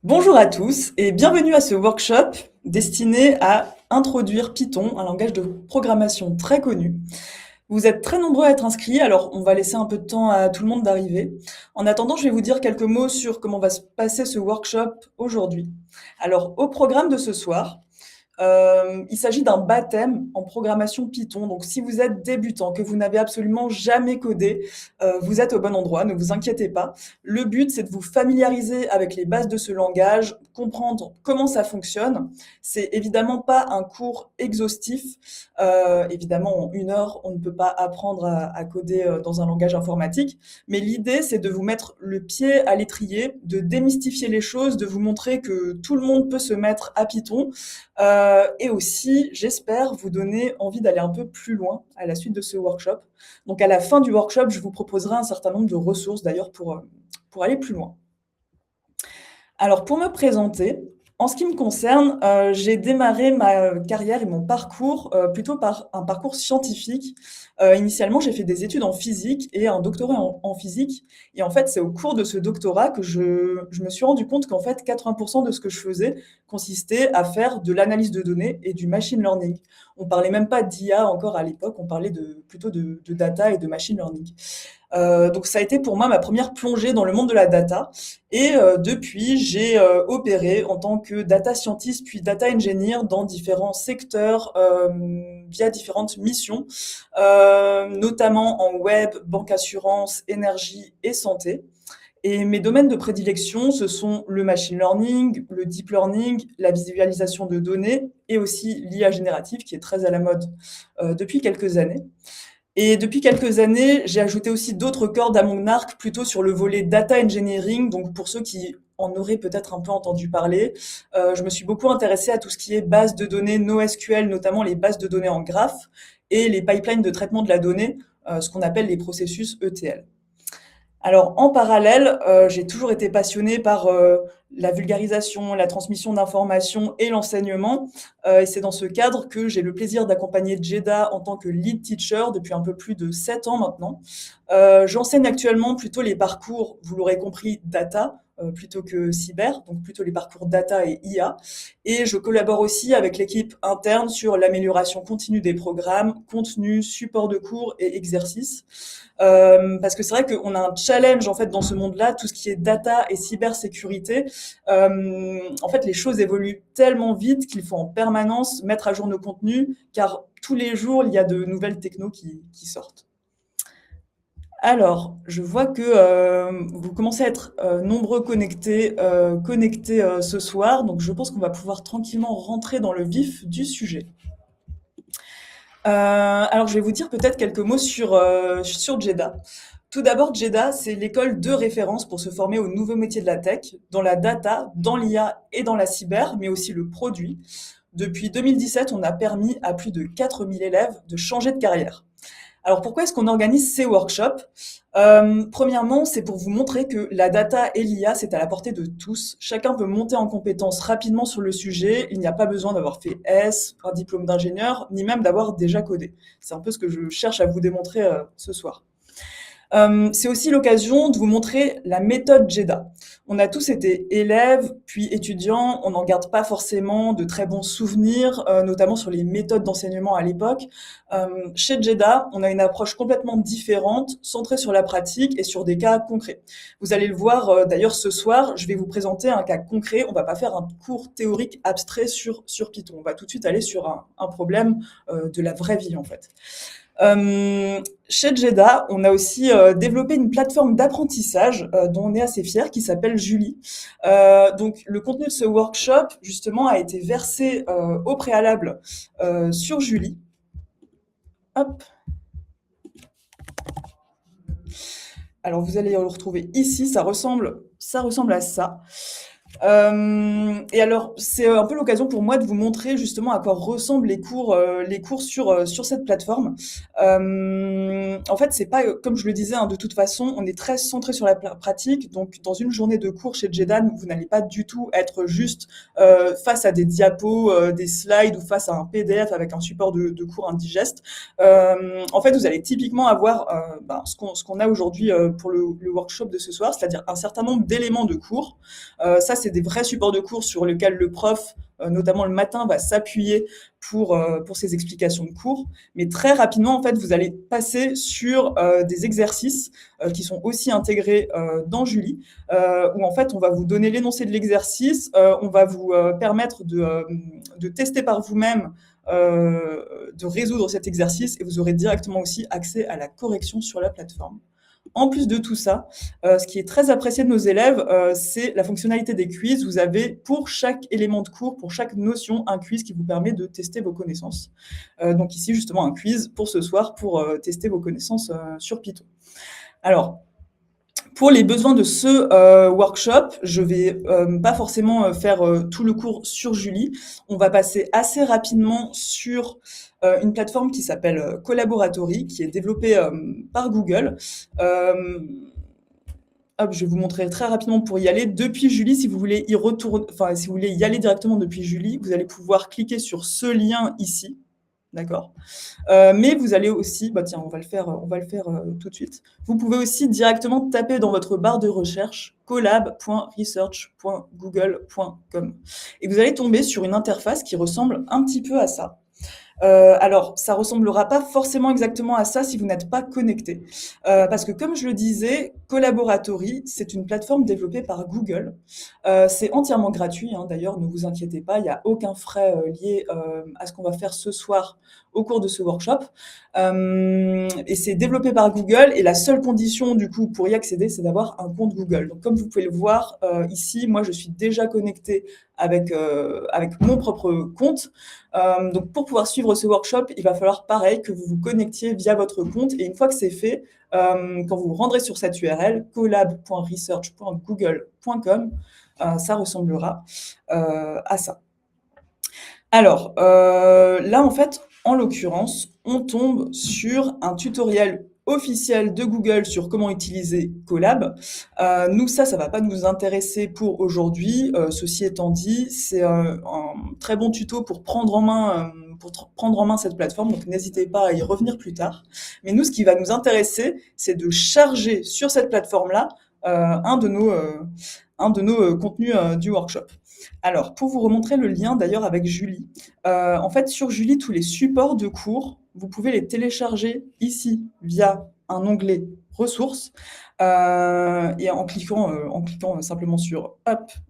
Bonjour à tous et bienvenue à ce workshop destiné à introduire Python, un langage de programmation très connu. Vous êtes très nombreux à être inscrits, alors on va laisser un peu de temps à tout le monde d'arriver. En attendant, je vais vous dire quelques mots sur comment va se passer ce workshop aujourd'hui. Alors, au programme de ce soir, il s'agit d'un baptême en programmation Python. Donc, si vous êtes débutant, que vous n'avez absolument jamais codé, vous êtes au bon endroit, ne vous inquiétez pas. Le but, c'est de vous familiariser avec les bases de ce langage, comprendre comment ça fonctionne. C'est évidemment pas un cours exhaustif. Évidemment, en 1 heure, on ne peut pas apprendre à coder dans un langage informatique. Mais l'idée, c'est de vous mettre le pied à l'étrier, de démystifier les choses, de vous montrer que tout le monde peut se mettre à Python. Et aussi, j'espère vous donner envie d'aller un peu plus loin à la suite de ce workshop. Donc à la fin du workshop, je vous proposerai un certain nombre de ressources d'ailleurs pour aller plus loin. Alors pour me présenter, en ce qui me concerne, j'ai démarré ma carrière et mon parcours, plutôt par un parcours scientifique. Initialement, j'ai fait des études en physique et un doctorat en physique et en fait, c'est au cours de ce doctorat que je me suis rendu compte qu'en fait 80 de ce que je faisais consistait à faire de l'analyse de données et du machine learning. On parlait même pas d'IA encore à l'époque, on parlait plutôt de data et de machine learning. Donc ça a été pour moi ma première plongée dans le monde de la data. Et depuis, j'ai opéré en tant que data scientist puis data engineer dans différents secteurs via différentes missions, notamment en web, banque assurance, énergie et santé. Et mes domaines de prédilection, ce sont le machine learning, le deep learning, la visualisation de données et aussi l'IA générative qui est très à la mode depuis quelques années. Et depuis quelques années, j'ai ajouté aussi d'autres cordes à mon arc, plutôt sur le volet data engineering. Donc pour ceux qui en auraient peut-être un peu entendu parler, je me suis beaucoup intéressée à tout ce qui est base de données NoSQL, notamment les bases de données en graphe et les pipelines de traitement de la donnée, ce qu'on appelle les processus ETL. Alors en parallèle, j'ai toujours été passionnée par la vulgarisation, la transmission d'informations et l'enseignement. Et c'est dans ce cadre que j'ai le plaisir d'accompagner Jeda en tant que lead teacher depuis un peu plus de 7 ans maintenant. J'enseigne actuellement plutôt les parcours, vous l'aurez compris, data plutôt que cyber, donc plutôt les parcours data et IA. Et je collabore aussi avec l'équipe interne sur l'amélioration continue des programmes, contenu, support de cours et exercices. Parce que c'est vrai qu'on a un challenge en fait dans ce monde-là, tout ce qui est data et cybersécurité. En fait, les choses évoluent tellement vite qu'il faut en permanence mettre à jour nos contenus, car tous les jours il y a de nouvelles technos qui sortent. Alors, je vois que vous commencez à être nombreux connectés ce soir, donc je pense qu'on va pouvoir tranquillement rentrer dans le vif du sujet. Alors, je vais vous dire peut-être quelques mots sur Jeddah. Tout d'abord, Jeddah, c'est l'école de référence pour se former aux nouveaux métiers de la tech, dans la data, dans l'IA et dans la cyber, mais aussi le produit. Depuis 2017, on a permis à plus de 4000 élèves de changer de carrière. Alors pourquoi est-ce qu'on organise ces workshops? Premièrement, c'est pour vous montrer que la data et l'IA, c'est à la portée de tous. Chacun peut monter en compétence rapidement sur le sujet. Il n'y a pas besoin d'avoir fait un diplôme d'ingénieur, ni même d'avoir déjà codé. C'est un peu ce que je cherche à vous démontrer ce soir. C'est aussi l'occasion de vous montrer la méthode JEDA. On a tous été élèves, puis étudiants, on n'en garde pas forcément de très bons souvenirs, notamment sur les méthodes d'enseignement à l'époque. Chez JEDA, on a une approche complètement différente, centrée sur la pratique et sur des cas concrets. Vous allez le voir d'ailleurs ce soir, je vais vous présenter un cas concret, on va pas faire un cours théorique abstrait sur Python, on va tout de suite aller sur un problème de la vraie vie en fait. Chez Jeddah, on a aussi développé une plateforme d'apprentissage dont on est assez fier, qui s'appelle Julie. Donc, le contenu de ce workshop, justement, a été versé au préalable sur Julie. Hop. Alors, vous allez le retrouver ici. Ça ressemble à ça. Et alors, c'est un peu l'occasion pour moi de vous montrer justement à quoi ressemblent les cours sur cette plateforme. En fait, c'est pas comme je le disais, hein, de toute façon, on est très centré sur la pratique. Donc, dans une journée de cours chez Jedan, vous n'allez pas du tout être juste face à des diapos, des slides ou face à un PDF avec un support de cours indigeste. En fait, vous allez typiquement avoir ce qu'on a aujourd'hui pour le workshop de ce soir, c'est-à-dire un certain nombre d'éléments de cours. Ça, c'est des vrais supports de cours sur lesquels le prof, notamment le matin, va s'appuyer pour ses explications de cours. Mais très rapidement, en fait, vous allez passer sur des exercices qui sont aussi intégrés dans Julie, où en fait, on va vous donner l'énoncé de l'exercice, on va vous permettre de tester par vous-même, de résoudre cet exercice, et vous aurez directement aussi accès à la correction sur la plateforme. En plus de tout ça, ce qui est très apprécié de nos élèves, c'est la fonctionnalité des quiz. Vous avez pour chaque élément de cours, pour chaque notion, un quiz qui vous permet de tester vos connaissances. Donc ici, justement, un quiz pour ce soir pour tester vos connaissances sur Python. Alors, pour les besoins de ce workshop, je vais pas forcément faire tout le cours sur Julie. On va passer assez rapidement sur une plateforme qui s'appelle Collaboratory, qui est développée par Google. Je vais vous montrer très rapidement pour y aller. Depuis Julie, si vous voulez y retourner, enfin, si vous voulez y aller directement depuis Julie, vous allez pouvoir cliquer sur ce lien ici. D'accord. Mais vous allez aussi, tiens, on va le faire tout de suite. Vous pouvez aussi directement taper dans votre barre de recherche collab.research.google.com et vous allez tomber sur une interface qui ressemble un petit peu à ça. Alors, ça ressemblera pas forcément exactement à ça si vous n'êtes pas connecté. Parce que comme je le disais, Collaboratory, c'est une plateforme développée par Google. C'est entièrement gratuit, hein, d'ailleurs, ne vous inquiétez pas, il n'y a aucun frais lié à ce qu'on va faire ce soir au cours de ce workshop. Et c'est développé par Google, et la seule condition, du coup, pour y accéder, c'est d'avoir un compte Google. Donc, comme vous pouvez le voir ici, moi, je suis déjà connectée avec mon propre compte. Donc, pour pouvoir suivre ce workshop, il va falloir, pareil, que vous vous connectiez via votre compte. Et une fois que c'est fait, quand vous vous rendrez sur cette URL, collab.research.google.com, ça ressemblera à ça. Alors, là, en fait, en l'occurrence, on tombe sur un tutoriel officiel de Google sur comment utiliser Colab. Nous, ça va pas nous intéresser pour aujourd'hui. Ceci étant dit, c'est un très bon tuto pour prendre en main cette plateforme, donc n'hésitez pas à y revenir plus tard. Mais nous, ce qui va nous intéresser, c'est de charger sur cette plateforme-là un de nos contenus du workshop. Alors, pour vous remontrer le lien d'ailleurs avec Julie, en fait, sur Julie, tous les supports de cours, vous pouvez les télécharger ici via un onglet ressources et en cliquant simplement sur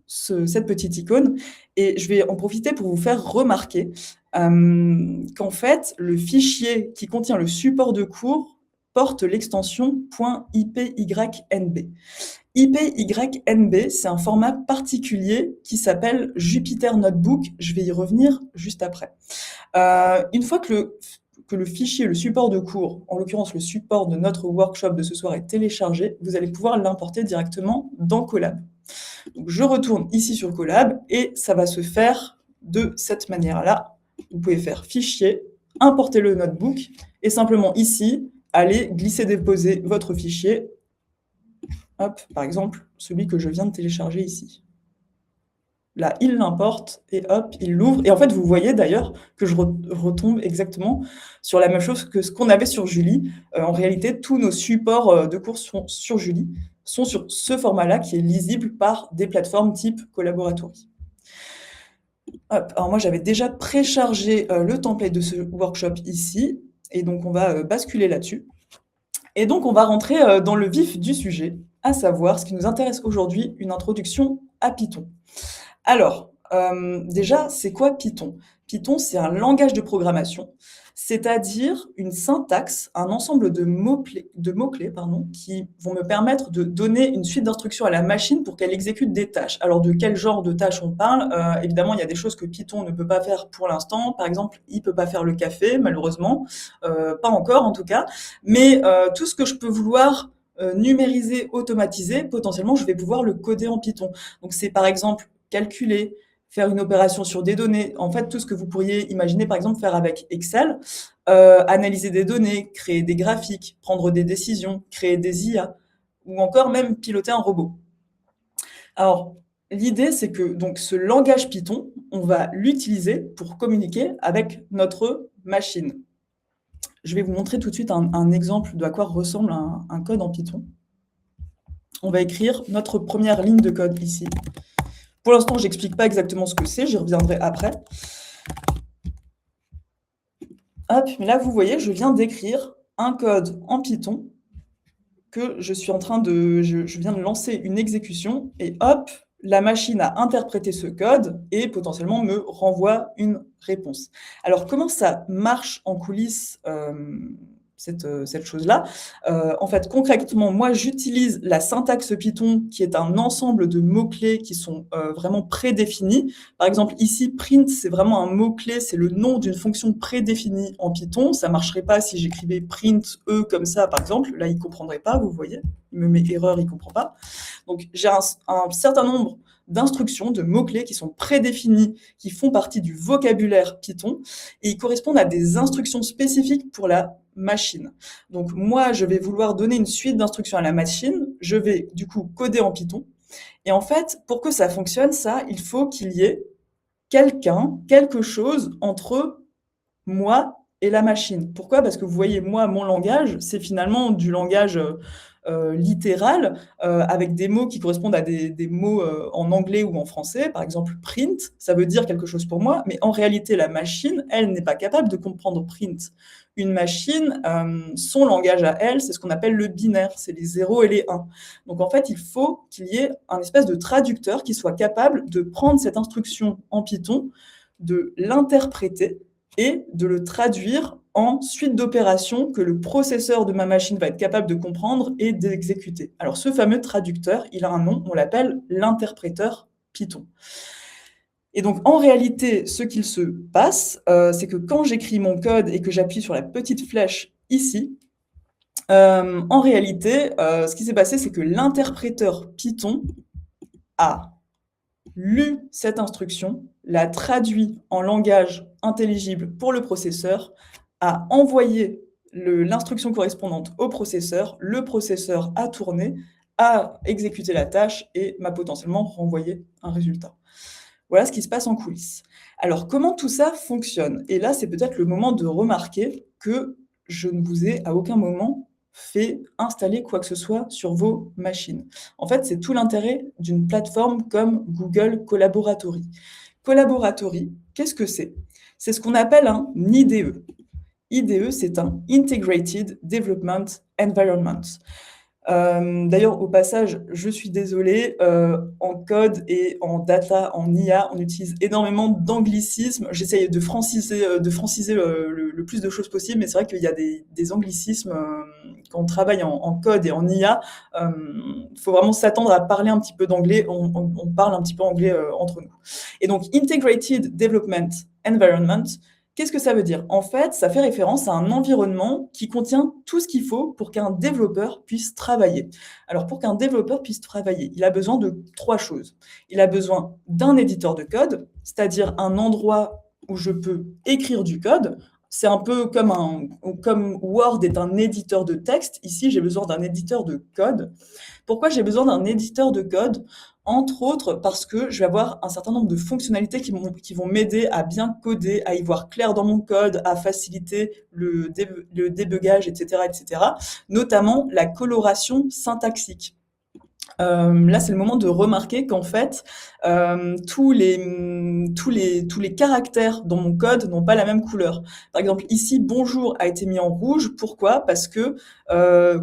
cette petite icône. Et je vais en profiter pour vous faire remarquer qu'en fait, le fichier qui contient le support de cours porte l'extension .ipynb. ipynb, c'est un format particulier qui s'appelle Jupyter Notebook. Je vais y revenir juste après. Une fois que le fichier, le support de cours, en l'occurrence le support de notre workshop de ce soir est téléchargé, vous allez pouvoir l'importer directement dans Colab. Donc je retourne ici sur Colab et ça va se faire de cette manière-là. Vous pouvez faire Fichier, importer le notebook et simplement ici, aller glisser-déposer votre fichier. Hop, par exemple, celui que je viens de télécharger ici. Là, il l'importe et hop, il l'ouvre. Et en fait, vous voyez d'ailleurs que je retombe exactement sur la même chose que ce qu'on avait sur Julie. En réalité, tous nos supports de cours sur Julie sont sur ce format-là qui est lisible par des plateformes type Collaboratory. Hop, alors moi, j'avais déjà préchargé le template de ce workshop ici. Et donc, on va basculer là-dessus. Et donc, on va rentrer dans le vif du sujet, à savoir ce qui nous intéresse aujourd'hui, une introduction à Python. Alors, déjà, c'est quoi Python? Python, c'est un langage de programmation, c'est-à-dire une syntaxe, un ensemble de mots-clés, qui vont me permettre de donner une suite d'instructions à la machine pour qu'elle exécute des tâches. Alors, de quel genre de tâches on parle? Évidemment, il y a des choses que Python ne peut pas faire pour l'instant. Par exemple, il peut pas faire le café, malheureusement. Pas encore, en tout cas. Mais tout ce que je peux vouloir numériser, automatiser, potentiellement, je vais pouvoir le coder en Python. Donc, c'est par exemple calculer, faire une opération sur des données, en fait, tout ce que vous pourriez imaginer, par exemple, faire avec Excel, analyser des données, créer des graphiques, prendre des décisions, créer des IA, ou encore même piloter un robot. Alors, l'idée, c'est que donc, ce langage Python, on va l'utiliser pour communiquer avec notre machine. Je vais vous montrer tout de suite un exemple de à quoi ressemble un code en Python. On va écrire notre première ligne de code ici. Pour l'instant, j'explique pas exactement ce que c'est, j'y reviendrai après. Hop, mais là, vous voyez, je viens d'écrire un code en Python que je suis en train de je viens de lancer une exécution et hop, la machine a interprété ce code et potentiellement me renvoie une réponse. Alors comment ça marche en coulisses, cette chose-là? En fait, concrètement, moi, j'utilise la syntaxe Python qui est un ensemble de mots-clés qui sont, vraiment prédéfinis. Par exemple, ici, print, c'est vraiment un mot-clé, c'est le nom d'une fonction prédéfinie en Python. Ça marcherait pas si j'écrivais print E comme ça, par exemple. Là, il comprendrait pas, vous voyez? Il me met erreur, il comprend pas. Donc, j'ai un certain nombre d'instructions, de mots-clés qui sont prédéfinis, qui font partie du vocabulaire Python et ils correspondent à des instructions spécifiques pour la machine. Donc moi, je vais vouloir donner une suite d'instructions à la machine, je vais du coup coder en Python et en fait, pour que ça fonctionne, ça, il faut qu'il y ait quelqu'un, quelque chose entre moi et la machine. Pourquoi? Parce que vous voyez, moi, mon langage, c'est finalement du langage littéral, avec des mots qui correspondent à des mots en anglais ou en français. Par exemple, print, ça veut dire quelque chose pour moi, mais en réalité, la machine, elle n'est pas capable de comprendre print. Une machine, son langage à elle, c'est ce qu'on appelle le binaire, c'est les 0 et les 1. Donc en fait, il faut qu'il y ait un espèce de traducteur qui soit capable de prendre cette instruction en Python, de l'interpréter et de le traduire en suite d'opérations que le processeur de ma machine va être capable de comprendre et d'exécuter. Alors ce fameux traducteur, il a un nom, on l'appelle l'interpréteur Python. Et donc en réalité, ce qu'il se passe, c'est que quand j'écris mon code et que j'appuie sur la petite flèche ici, en réalité, ce qui s'est passé, c'est que l'interpréteur Python a lu cette instruction, l'a traduit en langage intelligible pour le processeur, a envoyé l'instruction correspondante au processeur, le processeur a tourné, a exécuté la tâche et m'a potentiellement renvoyé un résultat. Voilà ce qui se passe en coulisses. Alors, comment tout ça fonctionne? Et là, c'est peut-être le moment de remarquer que je ne vous ai à aucun moment fait installer quoi que ce soit sur vos machines. En fait, c'est tout l'intérêt d'une plateforme comme Google Collaboratory. Collaboratory, qu'est-ce que c'est? C'est ce qu'on appelle un IDE. IDE, c'est un Integrated Development Environment. D'ailleurs, au passage, je suis désolée, en code et en data, en IA, on utilise énormément d'anglicismes. J'essaye de franciser le plus de choses possible, mais c'est vrai qu'il y a des anglicismes quand on travaille en code et en IA. Il faut vraiment s'attendre à parler un petit peu d'anglais. On parle un petit peu anglais entre nous. Et donc, Integrated Development Environment, qu'est-ce que ça veut dire? En fait, ça fait référence à un environnement qui contient tout ce qu'il faut pour qu'un développeur puisse travailler. Alors, pour qu'un développeur puisse travailler, il a besoin de 3 choses. Il a besoin d'un éditeur de code, c'est-à-dire un endroit où je peux écrire du code. C'est un peu comme Word est un éditeur de texte. Ici, j'ai besoin d'un éditeur de code. Pourquoi j'ai besoin d'un éditeur de code? Entre autres parce que je vais avoir un certain nombre de fonctionnalités qui vont m'aider à bien coder, à y voir clair dans mon code, à faciliter le débugage, etc., etc. Notamment la coloration syntaxique. Là, c'est le moment de remarquer qu'en fait, tous les caractères dans mon code n'ont pas la même couleur. Par exemple, ici, bonjour a été mis en rouge. Pourquoi? Parce que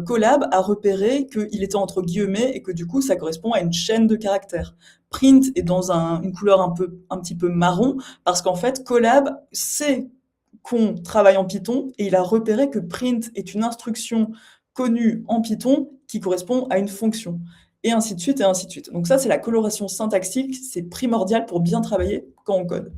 Colab a repéré qu'il était entre guillemets et que du coup, ça correspond à une chaîne de caractères. Print est dans une couleur un petit peu marron parce qu'en fait, Colab sait qu'on travaille en Python et il a repéré que print est une instruction connue en Python qui correspond à une fonction et ainsi de suite, et ainsi de suite. Donc ça, c'est la coloration syntaxique, c'est primordial pour bien travailler quand on code.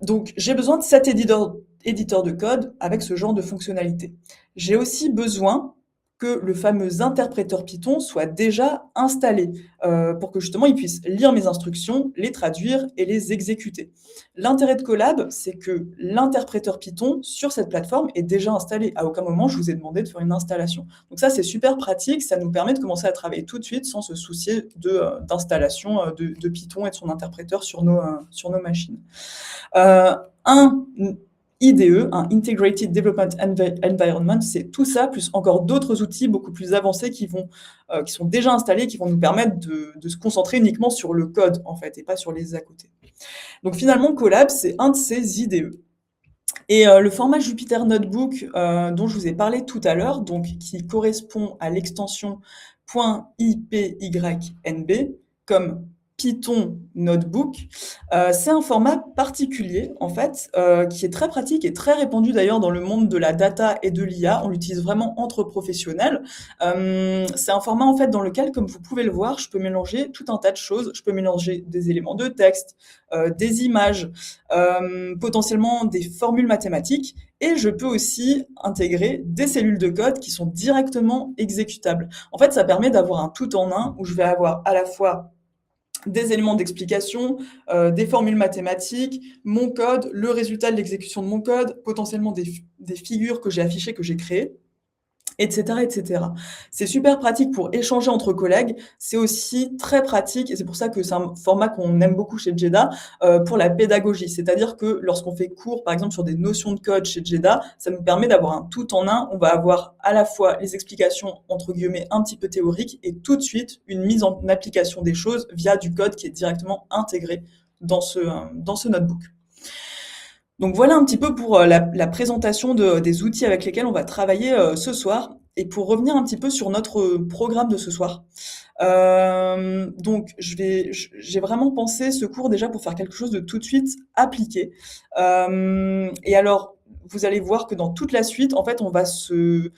Donc j'ai besoin de cet éditeur de code avec ce genre de fonctionnalité. J'ai aussi besoin que le fameux interpréteur Python soit déjà installé pour que justement il puisse lire mes instructions, les traduire et les exécuter. L'intérêt de Colab, c'est que l'interpréteur Python sur cette plateforme est déjà installé. À aucun moment, je vous ai demandé de faire une installation. Donc ça, c'est super pratique. Ça nous permet de commencer à travailler tout de suite sans se soucier d'installation de Python et de son interpréteur sur nos machines. Un IDE, un Integrated Development Environment, c'est tout ça, plus encore d'autres outils beaucoup plus avancés qui sont déjà installés, qui vont nous permettre de se concentrer uniquement sur le code, en fait, et pas sur les à côté. Donc finalement, Colab, c'est un de ces IDE. Et le format Jupyter Notebook dont je vous ai parlé tout à l'heure, donc qui correspond à l'extension .ipynb, comme Python Notebook, c'est un format particulier en fait, qui est très pratique et très répandu d'ailleurs dans le monde de la data et de l'IA. On l'utilise vraiment entre professionnels. C'est un format en fait dans lequel, comme vous pouvez le voir, je peux mélanger tout un tas de choses. Je peux mélanger des éléments de texte, des images, potentiellement des formules mathématiques, et je peux aussi intégrer des cellules de code qui sont directement exécutables. En fait, ça permet d'avoir un tout en un où je vais avoir à la fois des éléments d'explication, des formules mathématiques, mon code, le résultat de l'exécution de mon code, potentiellement des figures que j'ai affichées, que j'ai créées, etc., etc. C'est super pratique pour échanger entre collègues. C'est aussi très pratique, et c'est pour ça que c'est un format qu'on aime beaucoup chez Jeddah, pour la pédagogie. C'est-à-dire que lorsqu'on fait cours, par exemple, sur des notions de code chez Jeddah, ça nous permet d'avoir un tout en un. On va avoir à la fois les explications, entre guillemets, un petit peu théoriques, et tout de suite une mise en application des choses via du code qui est directement intégré dans ce notebook. Donc voilà un petit peu pour la présentation des outils avec lesquels on va travailler ce soir. Et pour revenir un petit peu sur notre programme de ce soir. Donc j'ai vraiment pensé ce cours déjà pour faire quelque chose de tout de suite appliqué. Et alors, vous allez voir que dans toute la suite, en fait, on va se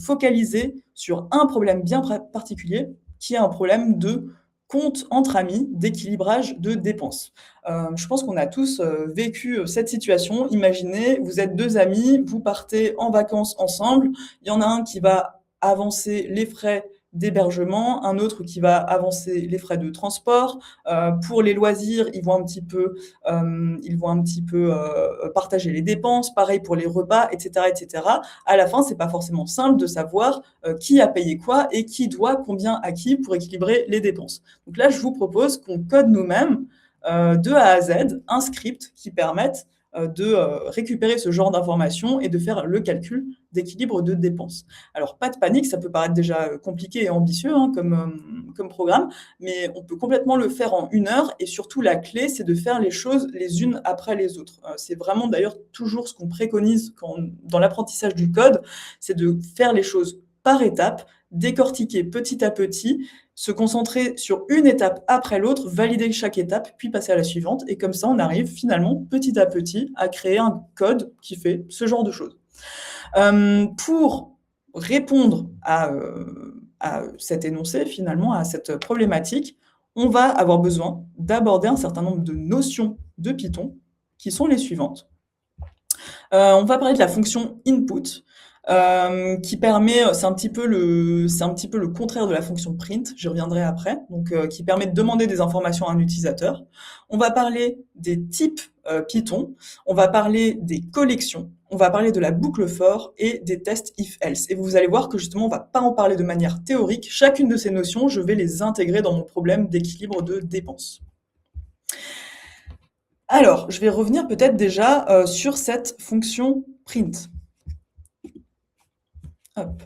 focaliser sur un problème bien particulier, qui est un problème de compte entre amis, d'équilibrage de dépenses. Je pense qu'on a tous vécu cette situation. Imaginez, vous êtes deux amis, vous partez en vacances ensemble, il y en a un qui va avancer les frais d'hébergement, un autre qui va avancer les frais de transport. Pour les loisirs, ils vont un petit peu partager les dépenses, pareil pour les repas, etc., etc. À la fin, c'est pas forcément simple de savoir qui a payé quoi et qui doit combien à qui pour équilibrer les dépenses. Donc là, je vous propose qu'on code nous-mêmes de A à Z un script qui permette de récupérer ce genre d'informations et de faire le calcul d'équilibre de dépenses. Alors, pas de panique, ça peut paraître déjà compliqué et ambitieux comme programme, mais on peut complètement le faire en 1 heure, et surtout la clé, c'est de faire les choses les unes après les autres. C'est vraiment d'ailleurs toujours ce qu'on préconise dans l'apprentissage du code, c'est de faire les choses par étapes, décortiquer petit à petit, se concentrer sur une étape après l'autre, valider chaque étape, puis passer à la suivante. Et comme ça, on arrive finalement petit à petit à créer un code qui fait ce genre de choses. Pour répondre à cet énoncé, finalement, à cette problématique, on va avoir besoin d'aborder un certain nombre de notions de Python qui sont les suivantes. On va parler de la fonction input, qui permet, c'est un petit peu le contraire de la fonction print, j'y reviendrai après, donc qui permet de demander des informations à un utilisateur. On va parler des types Python, on va parler des collections, on va parler de la boucle for et des tests if-else. Et vous allez voir que justement, on va pas en parler de manière théorique. Chacune de ces notions, je vais les intégrer dans mon problème d'équilibre de dépenses. Alors, je vais revenir peut-être déjà sur cette fonction print. Hop.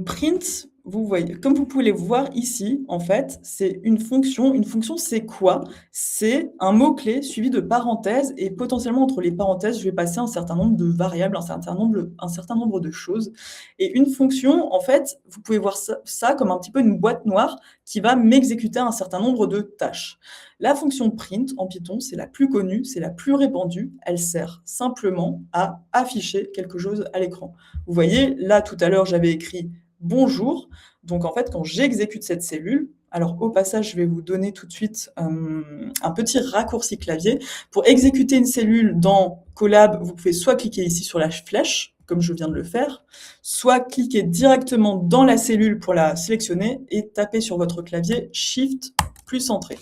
Print, vous voyez, comme vous pouvez le voir ici, en fait, c'est une fonction. Une fonction, c'est quoi? C'est un mot-clé suivi de parenthèses, et potentiellement entre les parenthèses, je vais passer un certain nombre de variables, un certain nombre de choses. Et une fonction, en fait, vous pouvez voir ça comme un petit peu une boîte noire qui va m'exécuter un certain nombre de tâches. La fonction print en Python, c'est la plus connue, c'est la plus répandue. Elle sert simplement à afficher quelque chose à l'écran. Vous voyez, là, tout à l'heure, j'avais écrit « bonjour ». Donc, en fait, quand j'exécute cette cellule, alors au passage, je vais vous donner tout de suite un petit raccourci clavier. Pour exécuter une cellule dans Colab, vous pouvez soit cliquer ici sur la flèche, comme je viens de le faire, soit cliquer directement dans la cellule pour la sélectionner et taper sur votre clavier Shift plus Entrée.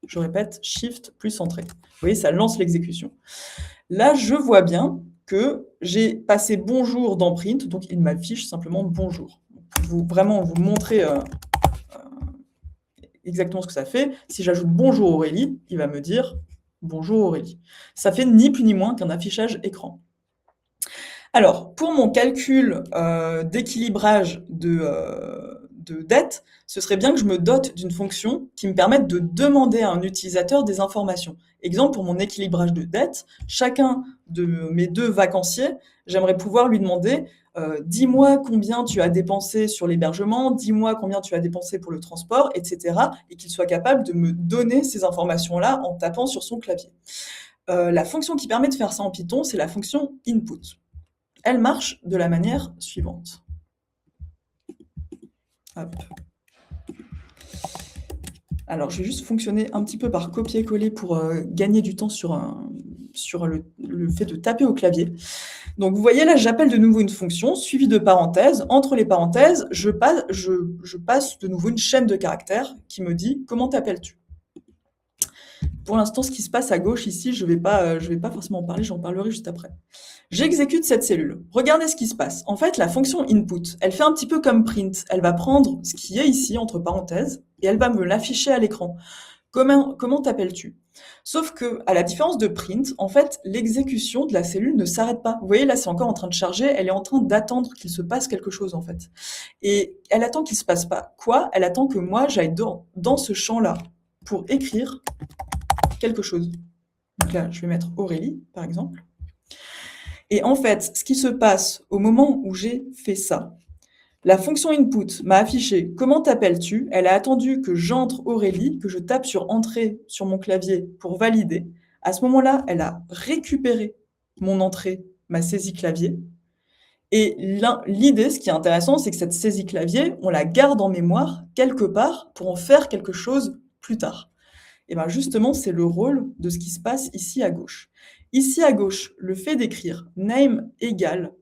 Je répète, Shift plus Entrée. Vous voyez, ça lance l'exécution. Là, je vois bien que j'ai passé bonjour dans print, donc il m'affiche simplement bonjour. Pour vous montrer exactement ce que ça fait. Si j'ajoute bonjour Aurélie, il va me dire Bonjour Aurélie. Ça fait ni plus ni moins qu'un affichage écran. Alors, pour mon calcul d'équilibrage de dette, ce serait bien que je me dote d'une fonction qui me permette de demander à un utilisateur des informations. Exemple, pour mon équilibrage de dette, chacun de mes deux vacanciers, j'aimerais pouvoir lui demander dis-moi combien tu as dépensé sur l'hébergement, dis-moi combien tu as dépensé pour le transport, etc. Et qu'il soit capable de me donner ces informations-là en tapant sur son clavier. La fonction qui permet de faire ça en Python, c'est la fonction input. Elle marche de la manière suivante. Hop. Alors, je vais juste fonctionner un petit peu par copier-coller pour gagner du temps sur le fait de taper au clavier. Donc, vous voyez là, j'appelle de nouveau une fonction suivie de parenthèses. Entre les parenthèses, je passe de nouveau une chaîne de caractères qui me dit « Comment t'appelles-tu » Pour l'instant, ce qui se passe à gauche ici, je vais pas forcément en parler, j'en parlerai juste après. J'exécute cette cellule. Regardez ce qui se passe. En fait, la fonction input, elle fait un petit peu comme print. Elle va prendre ce qui est ici, entre parenthèses, et elle va me l'afficher à l'écran. Comment t'appelles-tu? Sauf que, à la différence de print, en fait, l'exécution de la cellule ne s'arrête pas. Vous voyez, là, c'est encore en train de charger. Elle est en train d'attendre qu'il se passe quelque chose, en fait. Et elle attend qu'il se passe pas quoi? Elle attend que moi, j'aille dans ce champ-là pour écrire quelque chose. Donc là, je vais mettre Aurélie, par exemple. Et en fait, ce qui se passe au moment où j'ai fait ça, la fonction input m'a affiché « Comment t'appelles-tu » Elle a attendu que j'entre Aurélie, que je tape sur « Entrée » sur mon clavier pour valider. À ce moment-là, elle a récupéré mon entrée, ma saisie clavier. Et l'idée, ce qui est intéressant, c'est que cette saisie clavier, on la garde en mémoire quelque part pour en faire quelque chose plus tard. Et bien justement, c'est le rôle de ce qui se passe ici à gauche. Ici à gauche, le fait d'écrire name égale,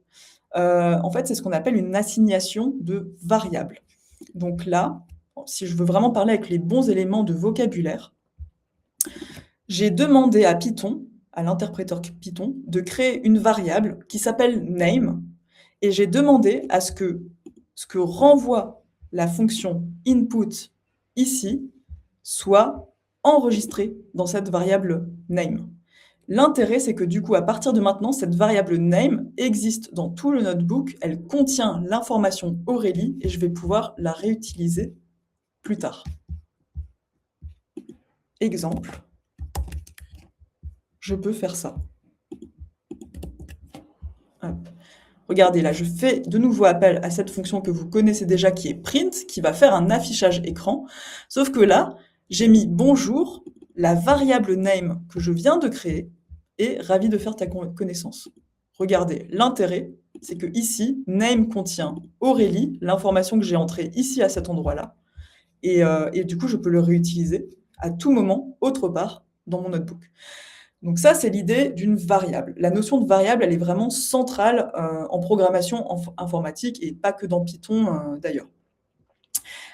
en fait, c'est ce qu'on appelle une assignation de variables. Donc là, si je veux vraiment parler avec les bons éléments de vocabulaire, j'ai demandé à Python, à l'interpréteur Python, de créer une variable qui s'appelle name, et j'ai demandé à ce que renvoie la fonction input ici soit enregistré dans cette variable name. L'intérêt, c'est que du coup, à partir de maintenant, cette variable name existe dans tout le notebook, elle contient l'information Aurélie et je vais pouvoir la réutiliser plus tard. Exemple, je peux faire ça. Hop. Regardez, là, je fais de nouveau appel à cette fonction que vous connaissez déjà qui est print, qui va faire un affichage écran, sauf que là, j'ai mis bonjour, la variable name que je viens de créer, et ravi de faire ta connaissance. Regardez, l'intérêt, c'est que ici, name contient Aurélie, l'information que j'ai entrée ici à cet endroit-là, et du coup, je peux le réutiliser à tout moment, autre part, dans mon notebook. Donc ça, c'est l'idée d'une variable. La notion de variable, elle est vraiment centrale en programmation informatique, et pas que dans Python d'ailleurs.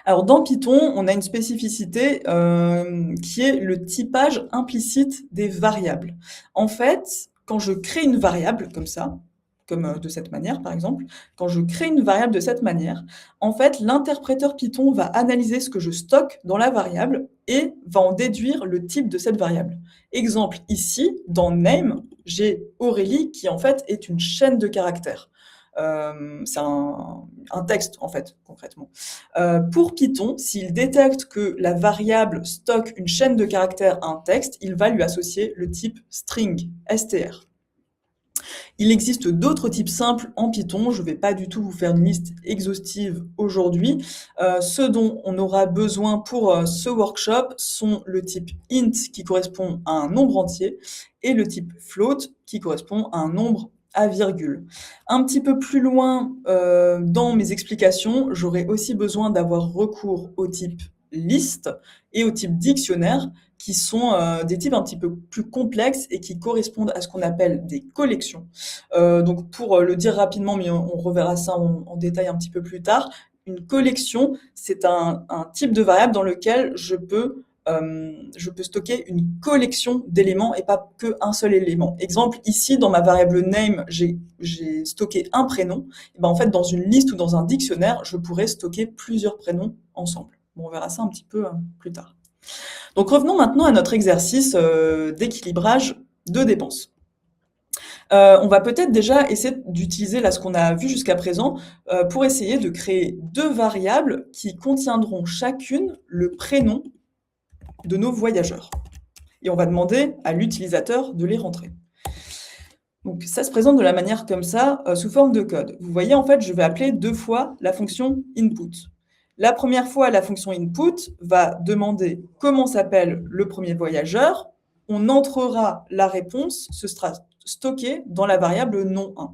Alors dans Python, on a une spécificité qui est le typage implicite des variables. En fait, quand je crée une variable comme ça, comme de cette manière par exemple, quand je crée une variable de cette manière, en fait, l'interpréteur Python va analyser ce que je stocke dans la variable et va en déduire le type de cette variable. Exemple ici, dans name, j'ai Aurélie qui en fait est une chaîne de caractères. C'est un texte, en fait, concrètement. Pour Python, s'il détecte que la variable stocke une chaîne de caractères à un texte, il va lui associer le type string, str. Il existe d'autres types simples en Python. Je ne vais pas du tout vous faire une liste exhaustive aujourd'hui. Ce dont on aura besoin pour ce workshop sont le type int qui correspond à un nombre entier et le type float qui correspond à un nombre à virgule. Un petit peu plus loin dans mes explications, j'aurai aussi besoin d'avoir recours au type liste et au type dictionnaire qui sont des types un petit peu plus complexes et qui correspondent à ce qu'on appelle des collections. Donc pour le dire rapidement, mais on reverra ça en détail un petit peu plus tard, une collection, c'est un type de variable dans lequel je peux stocker une collection d'éléments et pas qu'un seul élément. Exemple, ici, dans ma variable name, j'ai stocké un prénom. Et ben, en fait, dans une liste ou dans un dictionnaire, je pourrais stocker plusieurs prénoms ensemble. Bon, on verra ça un petit peu plus tard. Donc revenons maintenant à notre exercice d'équilibrage de dépenses. On va peut-être déjà essayer d'utiliser là ce qu'on a vu jusqu'à présent pour essayer de créer deux variables qui contiendront chacune le prénom de nos voyageurs. Et on va demander à l'utilisateur de les rentrer. Donc ça se présente de la manière comme ça, sous forme de code. Vous voyez, en fait, je vais appeler deux fois la fonction input. La première fois, la fonction input va demander comment s'appelle le premier voyageur. On entrera la réponse, ce sera stocké dans la variable nom1.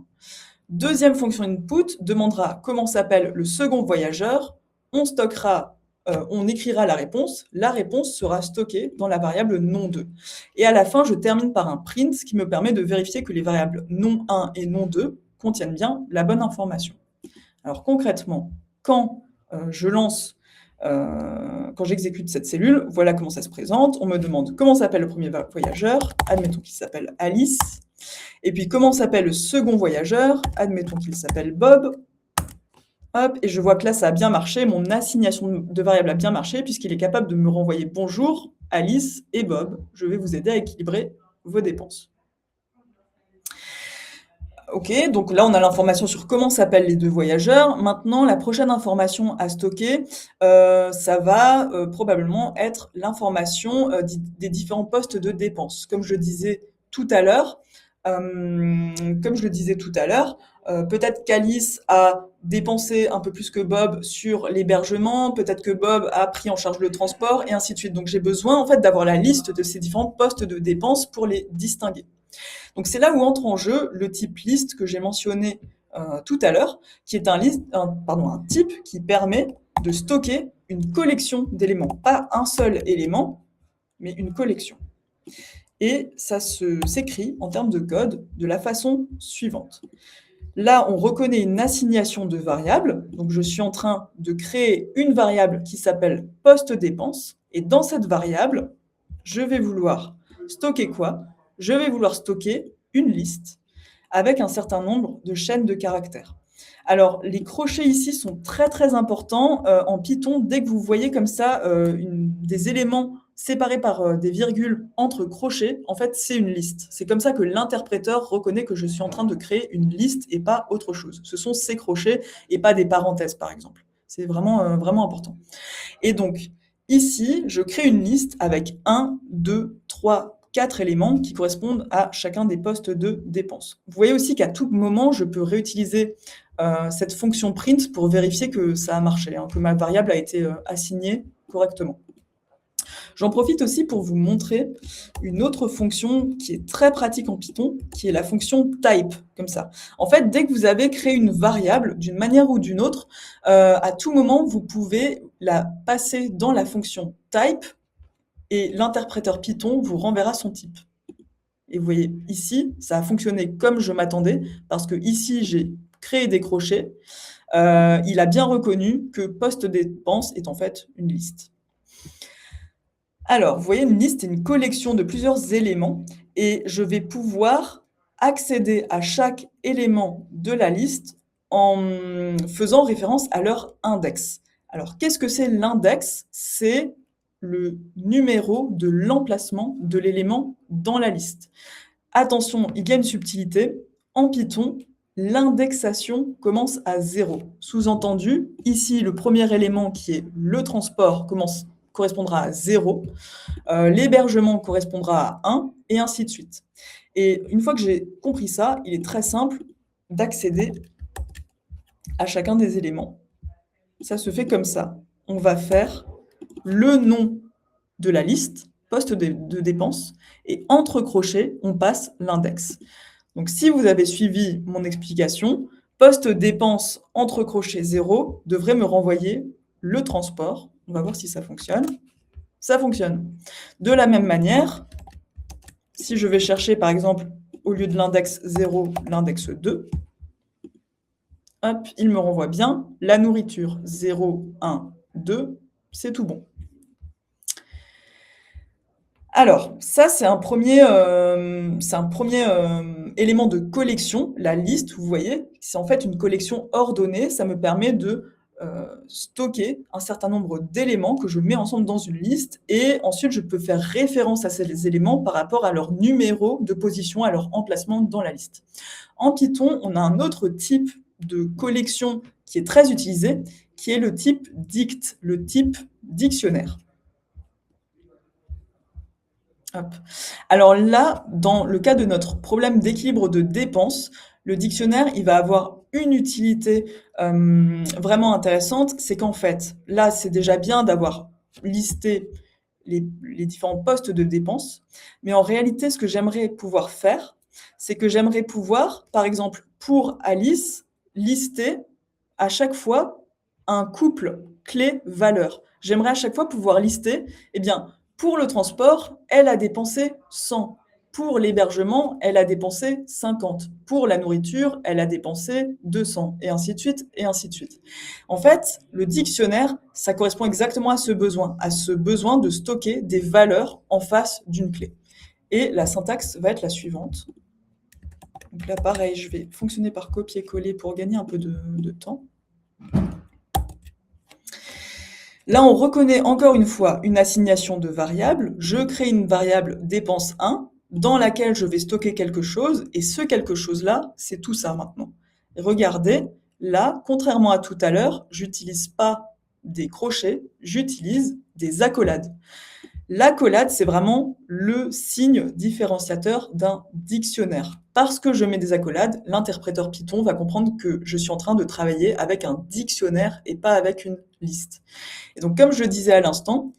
Deuxième fonction input demandera comment s'appelle le second voyageur. On écrira la réponse sera stockée dans la variable nom2. Et à la fin, je termine par un print, ce qui me permet de vérifier que les variables nom1 et nom2 contiennent bien la bonne information. Alors concrètement, quand j'exécute cette cellule, voilà comment ça se présente. On me demande comment s'appelle le premier voyageur, admettons qu'il s'appelle Alice. Et puis comment s'appelle le second voyageur, admettons qu'il s'appelle Bob. Hop, et je vois que là, ça a bien marché, mon assignation de variable a bien marché, puisqu'il est capable de me renvoyer « Bonjour, Alice et Bob, je vais vous aider à équilibrer vos dépenses ». Ok, donc là, on a l'information sur comment s'appellent les deux voyageurs. Maintenant, la prochaine information à stocker, ça va probablement être l'information des différents postes de dépenses. Comme je le disais tout à l'heure, peut-être qu'Alice a dépensé un peu plus que Bob sur l'hébergement, peut-être que Bob a pris en charge le transport, et ainsi de suite. Donc j'ai besoin en fait d'avoir la liste de ces différents postes de dépenses pour les distinguer. Donc c'est là où entre en jeu le type liste que j'ai mentionné tout à l'heure, qui est un type qui permet de stocker une collection d'éléments, pas un seul élément, mais une collection. Et ça s'écrit en termes de code de la façon suivante. Là, on reconnaît une assignation de variables. Donc, je suis en train de créer une variable qui s'appelle poste-dépense. Et dans cette variable, je vais vouloir stocker quoi? Je vais vouloir stocker une liste avec un certain nombre de chaînes de caractères. Alors, les crochets ici sont très, très importants en Python. Dès que vous voyez comme ça des éléments séparés par des virgules entre crochets, en fait, c'est une liste. C'est comme ça que l'interpréteur reconnaît que je suis en train de créer une liste et pas autre chose. Ce sont ces crochets et pas des parenthèses, par exemple. C'est vraiment, vraiment important. Et donc, ici, je crée une liste avec 1, 2, 3, 4 éléments qui correspondent à chacun des postes de dépenses. Vous voyez aussi qu'à tout moment, je peux réutiliser cette fonction print pour vérifier que ça a marché, que ma variable a été assignée correctement. J'en profite aussi pour vous montrer une autre fonction qui est très pratique en Python, qui est la fonction type, comme ça. En fait, dès que vous avez créé une variable d'une manière ou d'une autre, à tout moment, vous pouvez la passer dans la fonction type et l'interpréteur Python vous renverra son type. Et vous voyez, ici, ça a fonctionné comme je m'attendais, parce que ici, j'ai créé des crochets. Il a bien reconnu que poste dépense est en fait une liste. Alors, vous voyez, une liste est une collection de plusieurs éléments et je vais pouvoir accéder à chaque élément de la liste en faisant référence à leur index. Alors, qu'est-ce que c'est l'index? C'est le numéro de l'emplacement de l'élément dans la liste. Attention, il y a une subtilité. En Python, l'indexation commence à 0. Sous-entendu, ici, le premier élément qui est le transport correspondra à 0, l'hébergement correspondra à 1, et ainsi de suite. Et une fois que j'ai compris ça, il est très simple d'accéder à chacun des éléments. Ça se fait comme ça. On va faire le nom de la liste, poste de dépenses, et entre crochets, on passe l'index. Donc si vous avez suivi mon explication, poste dépenses entre crochets 0 devrait me renvoyer le transport. On va voir si ça fonctionne. Ça fonctionne. De la même manière, si je vais chercher, par exemple, au lieu de l'index 0, l'index 2, hop, il me renvoie bien la nourriture 0, 1, 2, c'est tout bon. Alors, ça, c'est un premier élément de collection. La liste, vous voyez, c'est en fait une collection ordonnée. Ça me permet de stocker un certain nombre d'éléments que je mets ensemble dans une liste et ensuite je peux faire référence à ces éléments par rapport à leur numéro de position, à leur emplacement dans la liste. En Python, on a un autre type de collection qui est très utilisé, qui est le type dict, le type dictionnaire. Hop. Alors là, dans le cas de notre problème d'équilibre de dépenses, le dictionnaire, il va avoir une utilité vraiment intéressante, c'est qu'en fait, là, c'est déjà bien d'avoir listé les différents postes de dépenses, mais en réalité, ce que j'aimerais pouvoir faire, c'est que j'aimerais pouvoir, par exemple, pour Alice, lister à chaque fois un couple clé-valeur. J'aimerais à chaque fois pouvoir lister, eh bien, pour le transport, elle a dépensé 100. Pour l'hébergement, elle a dépensé 50. Pour la nourriture, elle a dépensé 200, et ainsi de suite, et ainsi de suite. En fait, le dictionnaire, ça correspond exactement à ce besoin de stocker des valeurs en face d'une clé. Et la syntaxe va être la suivante. Donc là, pareil, je vais fonctionner par copier-coller pour gagner un peu de temps. Là, on reconnaît encore une fois une assignation de variables. Je crée une variable dépense 1 dans laquelle je vais stocker quelque chose, et ce quelque chose-là, c'est tout ça maintenant. Et regardez, là, contrairement à tout à l'heure, j'utilise pas des crochets, j'utilise des accolades. L'accolade, c'est vraiment le signe différenciateur d'un dictionnaire. Parce que je mets des accolades, l'interpréteur Python va comprendre que je suis en train de travailler avec un dictionnaire et pas avec une liste. Et donc, comme je le disais à l'instant,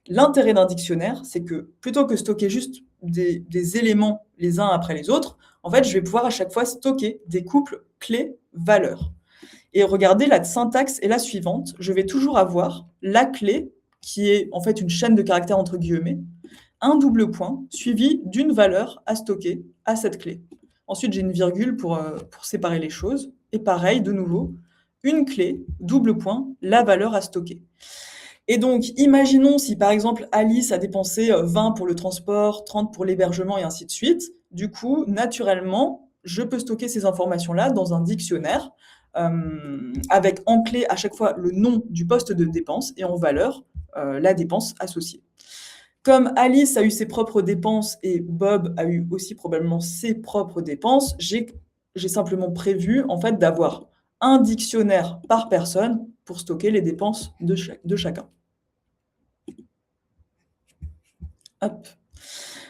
l'intérêt d'un dictionnaire, c'est que plutôt que stocker juste des éléments les uns après les autres, en fait, je vais pouvoir à chaque fois stocker des couples clés-valeurs. Et regardez, la syntaxe est la suivante. Je vais toujours avoir la clé, qui est en fait une chaîne de caractères entre guillemets, un double point suivi d'une valeur à stocker à cette clé. Ensuite, j'ai une virgule pour séparer les choses. Et pareil, de nouveau, une clé, double point, la valeur à stocker. Et donc, imaginons si par exemple Alice a dépensé 20 pour le transport, 30 pour l'hébergement et ainsi de suite. Du coup, naturellement, je peux stocker ces informations-là dans un dictionnaire avec en clé à chaque fois le nom du poste de dépense et en valeur la dépense associée. Comme Alice a eu ses propres dépenses et Bob a eu aussi probablement ses propres dépenses, j'ai simplement prévu en fait d'avoir un dictionnaire par personne pour stocker les dépenses de chacun. Hop.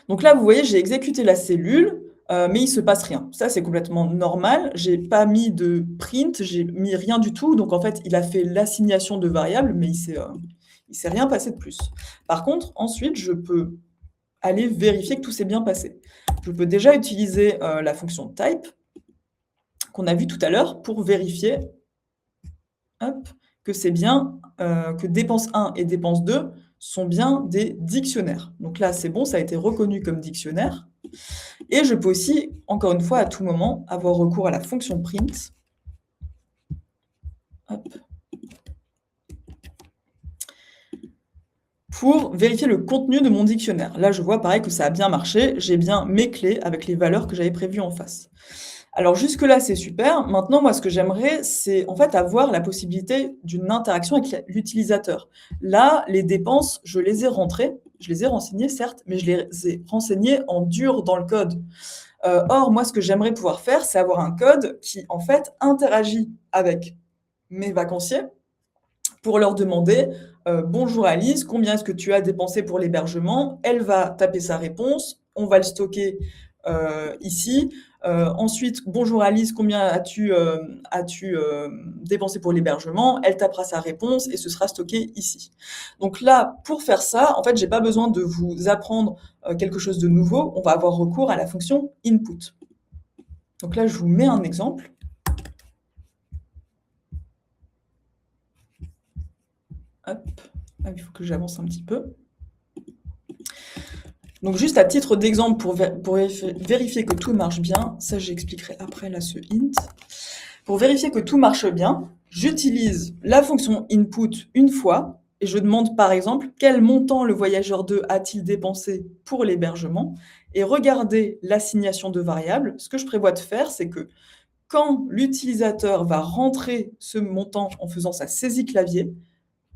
Donc là, vous voyez, j'ai exécuté la cellule, mais il ne se passe rien. Ça, c'est complètement normal. J'ai pas mis de print, j'ai mis rien du tout. Donc en fait, il a fait l'assignation de variables, mais il s'est rien passé de plus. Par contre, ensuite, je peux aller vérifier que tout s'est bien passé. Je peux déjà utiliser la fonction type qu'on a vue tout à l'heure pour vérifier que c'est bien, que dépense 1 et dépense 2 sont bien des dictionnaires. Donc là, c'est bon, ça a été reconnu comme dictionnaire. Et je peux aussi, encore une fois, à tout moment, avoir recours à la fonction print. Hop. Pour vérifier le contenu de mon dictionnaire. Là, je vois pareil que ça a bien marché. J'ai bien mes clés avec les valeurs que j'avais prévues en face. Alors jusque-là, c'est super. Maintenant, moi, ce que j'aimerais, c'est en fait avoir la possibilité d'une interaction avec l'utilisateur. Là, les dépenses, je les ai rentrées, je les ai renseignées, certes, mais je les ai renseignées en dur dans le code. Or, moi, ce que j'aimerais pouvoir faire, c'est avoir un code qui, en fait, interagit avec mes vacanciers pour leur demander bonjour Alice, combien est-ce que tu as dépensé pour l'hébergement? Elle va taper sa réponse, on va le stocker ici. Ensuite, bonjour Alice, combien as-tu dépensé pour l'hébergement? Elle tapera sa réponse et ce sera stocké ici. Donc là, pour faire ça, en fait, j'ai pas besoin de vous apprendre quelque chose de nouveau. On va avoir recours à la fonction input. Donc là, je vous mets un exemple. Hop, il faut que j'avance un petit peu. Donc juste à titre d'exemple pour vérifier que tout marche bien, ça j'expliquerai après là ce int. Pour vérifier que tout marche bien, j'utilise la fonction input une fois et je demande par exemple quel montant le voyageur 2 a-t-il dépensé pour l'hébergement. Et regardez l'assignation de variables. Ce que je prévois de faire, c'est que quand l'utilisateur va rentrer ce montant en faisant sa saisie clavier,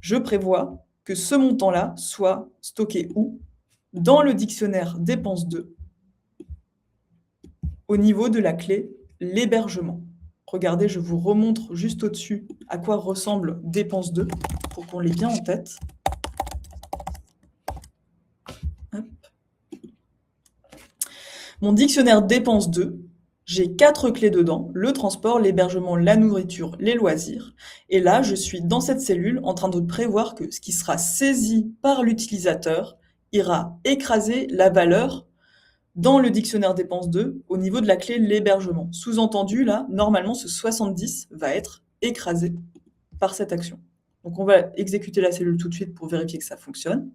je prévois que ce montant-là soit stocké où? Dans le dictionnaire dépense 2, au niveau de la clé l'hébergement. Regardez, je vous remontre juste au-dessus à quoi ressemble dépense 2 pour qu'on l'ait bien en tête. Hop. Mon dictionnaire dépense 2, j'ai 4 clés dedans, le transport, l'hébergement, la nourriture, les loisirs. Et là, je suis dans cette cellule en train de prévoir que ce qui sera saisi par l'utilisateur ira écraser la valeur dans le dictionnaire dépense 2 au niveau de la clé l'hébergement. Sous-entendu, là, normalement, ce 70 va être écrasé par cette action. Donc, on va exécuter la cellule tout de suite pour vérifier que ça fonctionne.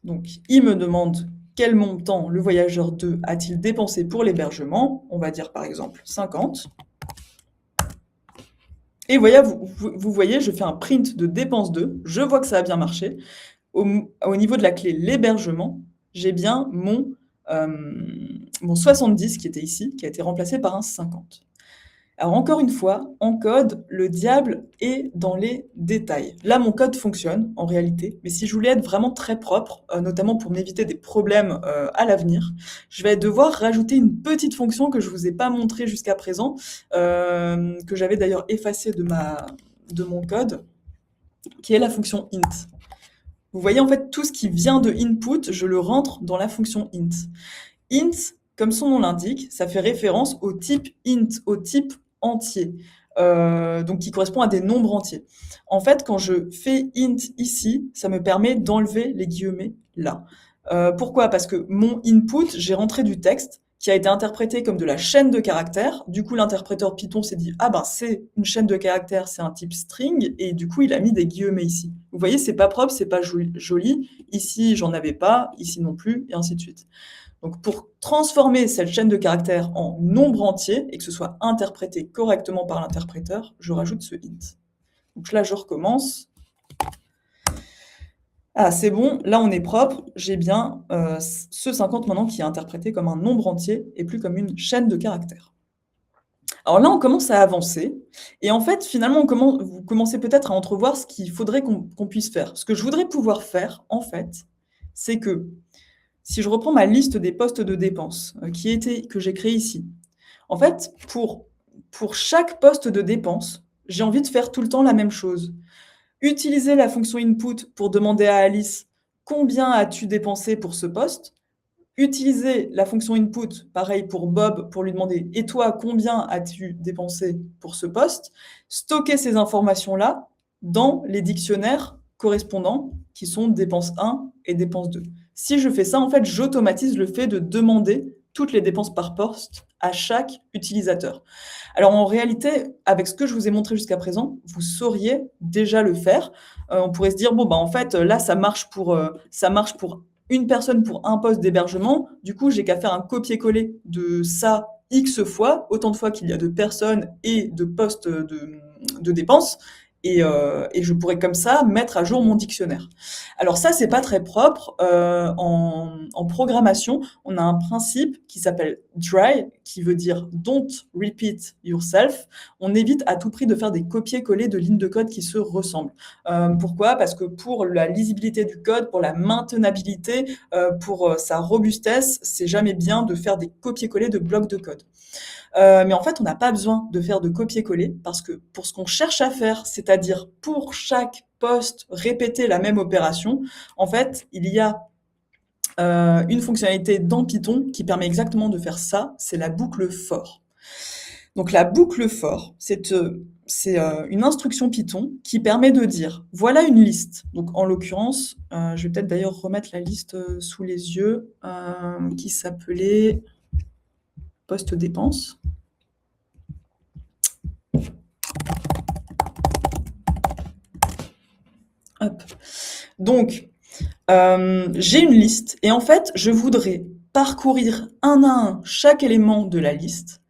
Donc, il me demande quel montant le voyageur 2 a-t-il dépensé pour l'hébergement. On va dire par exemple 50. Et voyez, vous voyez, je fais un print de dépense 2. Je vois que ça a bien marché. Au niveau de la clé l'hébergement, j'ai bien mon 70 qui était ici, qui a été remplacé par un 50. Alors encore une fois, en code, le diable est dans les détails. Là, mon code fonctionne en réalité, mais si je voulais être vraiment très propre, notamment pour m'éviter des problèmes à l'avenir, je vais devoir rajouter une petite fonction que je vous ai pas montrée jusqu'à présent, que j'avais d'ailleurs effacée de mon code, qui est la fonction int. Vous voyez en fait tout ce qui vient de input, je le rentre dans la fonction int. Int, comme son nom l'indique, ça fait référence au type int, au type entier, donc qui correspond à des nombres entiers. En fait, quand je fais int ici, ça me permet d'enlever les guillemets là. Pourquoi? Parce que mon input, j'ai rentré du texte qui a été interprété comme de la chaîne de caractères. Du coup, l'interpréteur Python s'est dit ah ben c'est une chaîne de caractères, c'est un type string, et du coup il a mis des guillemets ici. Vous voyez, c'est pas propre, c'est pas joli. Ici j'en avais pas, ici non plus, et ainsi de suite. Donc pour transformer cette chaîne de caractères en nombre entier et que ce soit interprété correctement par l'interpréteur, je rajoute ce int. Donc là, je recommence. Ah, c'est bon, là on est propre, j'ai bien ce 50 maintenant qui est interprété comme un nombre entier et plus comme une chaîne de caractères. Alors là, on commence à avancer et en fait, finalement, vous commencez peut-être à entrevoir ce qu'il faudrait qu'on puisse faire. Ce que je voudrais pouvoir faire, en fait, c'est que si je reprends ma liste des postes de dépenses que j'ai créé ici, en fait, pour chaque poste de dépense, j'ai envie de faire tout le temps la même chose. Utiliser la fonction input pour demander à Alice combien as-tu dépensé pour ce poste. Utiliser la fonction input, pareil pour Bob, pour lui demander et toi, combien as-tu dépensé pour ce poste. Stocker ces informations-là dans les dictionnaires correspondants qui sont dépenses 1 et dépenses 2. Si je fais ça, en fait, j'automatise le fait de demander toutes les dépenses par poste à chaque utilisateur. Alors en réalité, avec ce que je vous ai montré jusqu'à présent, vous sauriez déjà le faire. On pourrait se dire bon bah en fait là ça marche pour une personne pour un poste d'hébergement. Du coup, j'ai qu'à faire un copier-coller de ça X fois, autant de fois qu'il y a de personnes et de postes de dépenses. Et je pourrais comme ça mettre à jour mon dictionnaire. Alors ça, c'est pas très propre. En programmation, on a un principe qui s'appelle DRY, qui veut dire Don't Repeat Yourself. On évite à tout prix de faire des copier-coller de lignes de code qui se ressemblent. Pourquoi? Parce que pour la lisibilité du code, pour la maintenabilité, pour sa robustesse, c'est jamais bien de faire des copier-coller de blocs de code. Mais en fait, on n'a pas besoin de faire de copier-coller parce que pour ce qu'on cherche à faire, c'est-à-dire pour chaque poste répéter la même opération, en fait, il y a une fonctionnalité dans Python qui permet exactement de faire ça, c'est la boucle for. Donc la boucle for, c'est une instruction Python qui permet de dire voilà une liste. Donc en l'occurrence, je vais peut-être d'ailleurs remettre la liste sous les yeux qui s'appelait poste dépenses. Hop. Donc, j'ai une liste et en fait, je voudrais parcourir un à un chaque élément de la liste.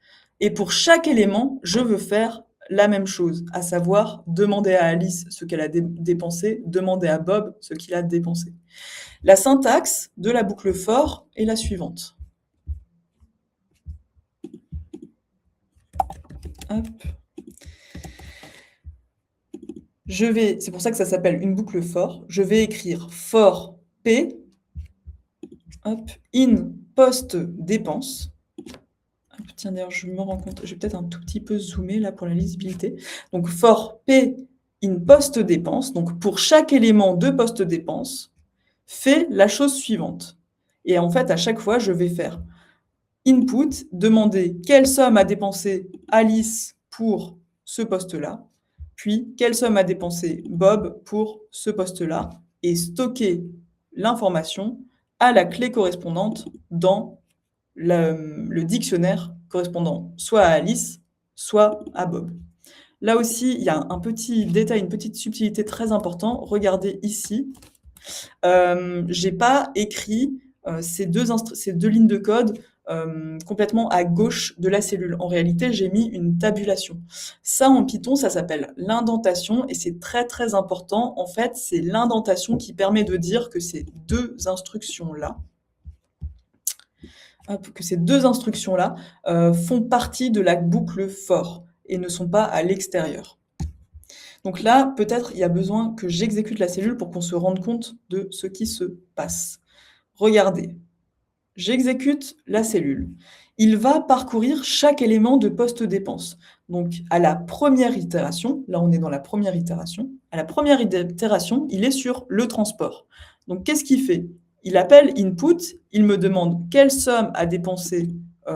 Et pour chaque élément, je veux faire la même chose, à savoir demander à Alice ce qu'elle a dépensé, demander à Bob ce qu'il a dépensé. La syntaxe de la boucle for est la suivante. Hop. C'est pour ça que ça s'appelle une boucle for. Je vais écrire for P, hop, in post dépense. Tiens, d'ailleurs, je me rends compte, je vais peut-être un tout petit peu zoomer là pour la lisibilité. Donc, for P in post dépense, donc pour chaque élément de post dépense, fait la chose suivante. Et en fait, à chaque fois, je vais faire input, demander quelle somme a dépensé Alice pour ce poste-là, puis quelle somme a dépensé Bob pour ce poste-là, et stocker l'information à la clé correspondante dans le dictionnaire correspondant soit à Alice, soit à Bob. Là aussi, il y a un petit détail, une petite subtilité très importante. Regardez ici, j'ai pas écrit ces deux lignes de code complètement à gauche de la cellule. En réalité, j'ai mis une tabulation. Ça, en Python, ça s'appelle l'indentation et c'est très très important. En fait, c'est l'indentation qui permet de dire que ces deux instructions-là, font partie de la boucle for et ne sont pas à l'extérieur. Donc là, peut-être il y a besoin que j'exécute la cellule pour qu'on se rende compte de ce qui se passe. Regardez, j'exécute la cellule. Il va parcourir chaque élément de post-dépense. Donc à la première itération, là on est dans la première itération, à la première itération, il est sur le transport. Donc qu'est-ce qu'il fait? Il appelle input, il me demande quelle somme a dépensé,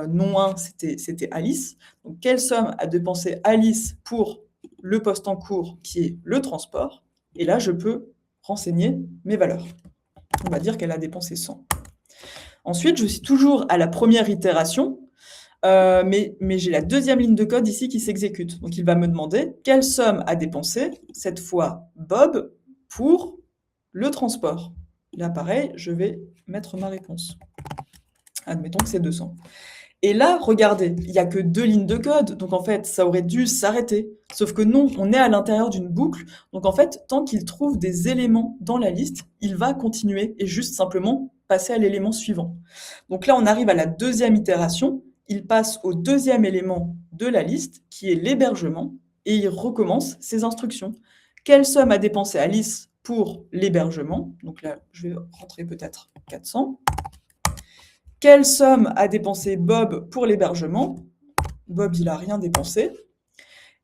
non 1, c'était Alice. Donc quelle somme a dépensé Alice pour le poste en cours qui est le transport. Et là, je peux renseigner mes valeurs. On va dire qu'elle a dépensé 100. Ensuite, je suis toujours à la première itération, mais j'ai la deuxième ligne de code ici qui s'exécute. Donc, il va me demander quelle somme a dépensé, cette fois Bob, pour le transport. Là, pareil, je vais mettre ma réponse. Admettons que c'est 200. Et là, regardez, il n'y a que 2 lignes de code, donc en fait, ça aurait dû s'arrêter. Sauf que non, on est à l'intérieur d'une boucle, donc en fait, tant qu'il trouve des éléments dans la liste, il va continuer et juste simplement passer à l'élément suivant. Donc là, on arrive à la deuxième itération, il passe au deuxième élément de la liste, qui est l'hébergement, et il recommence ses instructions. Quelle somme a dépensé Alice pour l'hébergement? Donc là, je vais rentrer peut-être 400. Quelle somme a dépensé Bob pour l'hébergement? Bob, il n'a rien dépensé.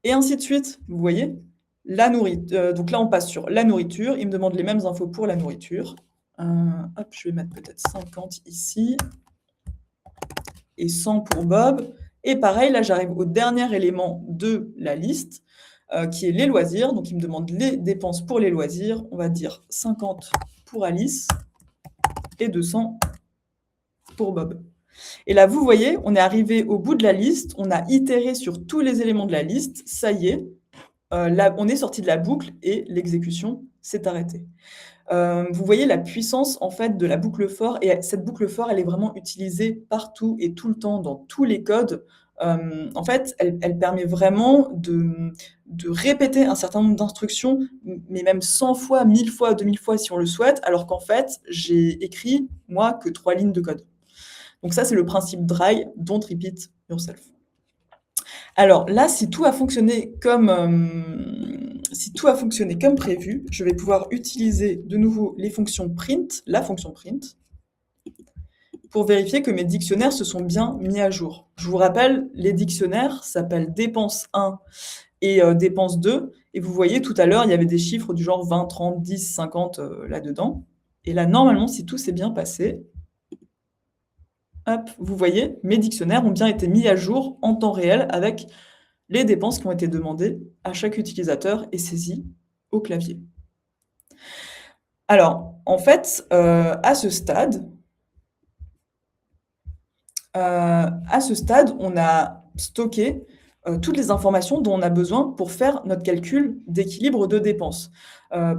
Et ainsi de suite, vous voyez. Donc là, on passe sur la nourriture. Il me demande les mêmes infos pour la nourriture. Hop, je vais mettre peut-être 50 ici. Et 100 pour Bob. Et pareil, là, j'arrive au dernier élément de la liste, qui est les loisirs. Donc, il me demande les dépenses pour les loisirs. On va dire 50 pour Alice et 200 pour Bob. Et là, vous voyez, on est arrivé au bout de la liste, on a itéré sur tous les éléments de la liste, ça y est, là, on est sorti de la boucle et l'exécution s'est arrêtée. Vous voyez la puissance en fait de la boucle for, et cette boucle for, elle est vraiment utilisée partout et tout le temps dans tous les codes. En fait, elle permet vraiment de répéter un certain nombre d'instructions, mais même 100 fois, 1000 fois, 2000 fois si on le souhaite, alors qu'en fait, j'ai écrit, moi, que 3 lignes de code. Donc ça, c'est le principe dry, don't repeat yourself. Alors là, si tout a fonctionné comme prévu, je vais pouvoir utiliser de nouveau les fonctions print, la fonction print, pour vérifier que mes dictionnaires se sont bien mis à jour. Je vous rappelle, les dictionnaires s'appellent dépense 1 et dépense 2. Et vous voyez, tout à l'heure, il y avait des chiffres du genre 20, 30, 10, 50 là-dedans. Et là, normalement, si tout s'est bien passé, hop, vous voyez, mes dictionnaires ont bien été mis à jour en temps réel avec les dépenses qui ont été demandées à chaque utilisateur et saisies au clavier. Alors, en fait, à ce stade, on a stocké toutes les informations dont on a besoin pour faire notre calcul d'équilibre de dépenses.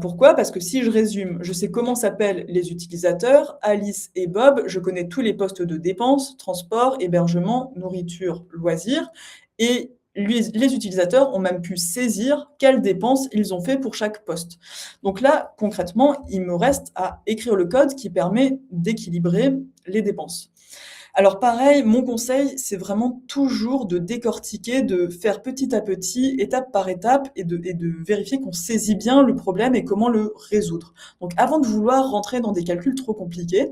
Pourquoi? Parce que si je résume, je sais comment s'appellent les utilisateurs, Alice et Bob, je connais tous les postes de dépenses, transport, hébergement, nourriture, loisirs, et les utilisateurs ont même pu saisir quelles dépenses ils ont fait pour chaque poste. Donc là, concrètement, il me reste à écrire le code qui permet d'équilibrer les dépenses. Alors pareil, mon conseil, c'est vraiment toujours de décortiquer, de faire petit à petit, étape par étape et de vérifier qu'on saisit bien le problème et comment le résoudre. Donc avant de vouloir rentrer dans des calculs trop compliqués,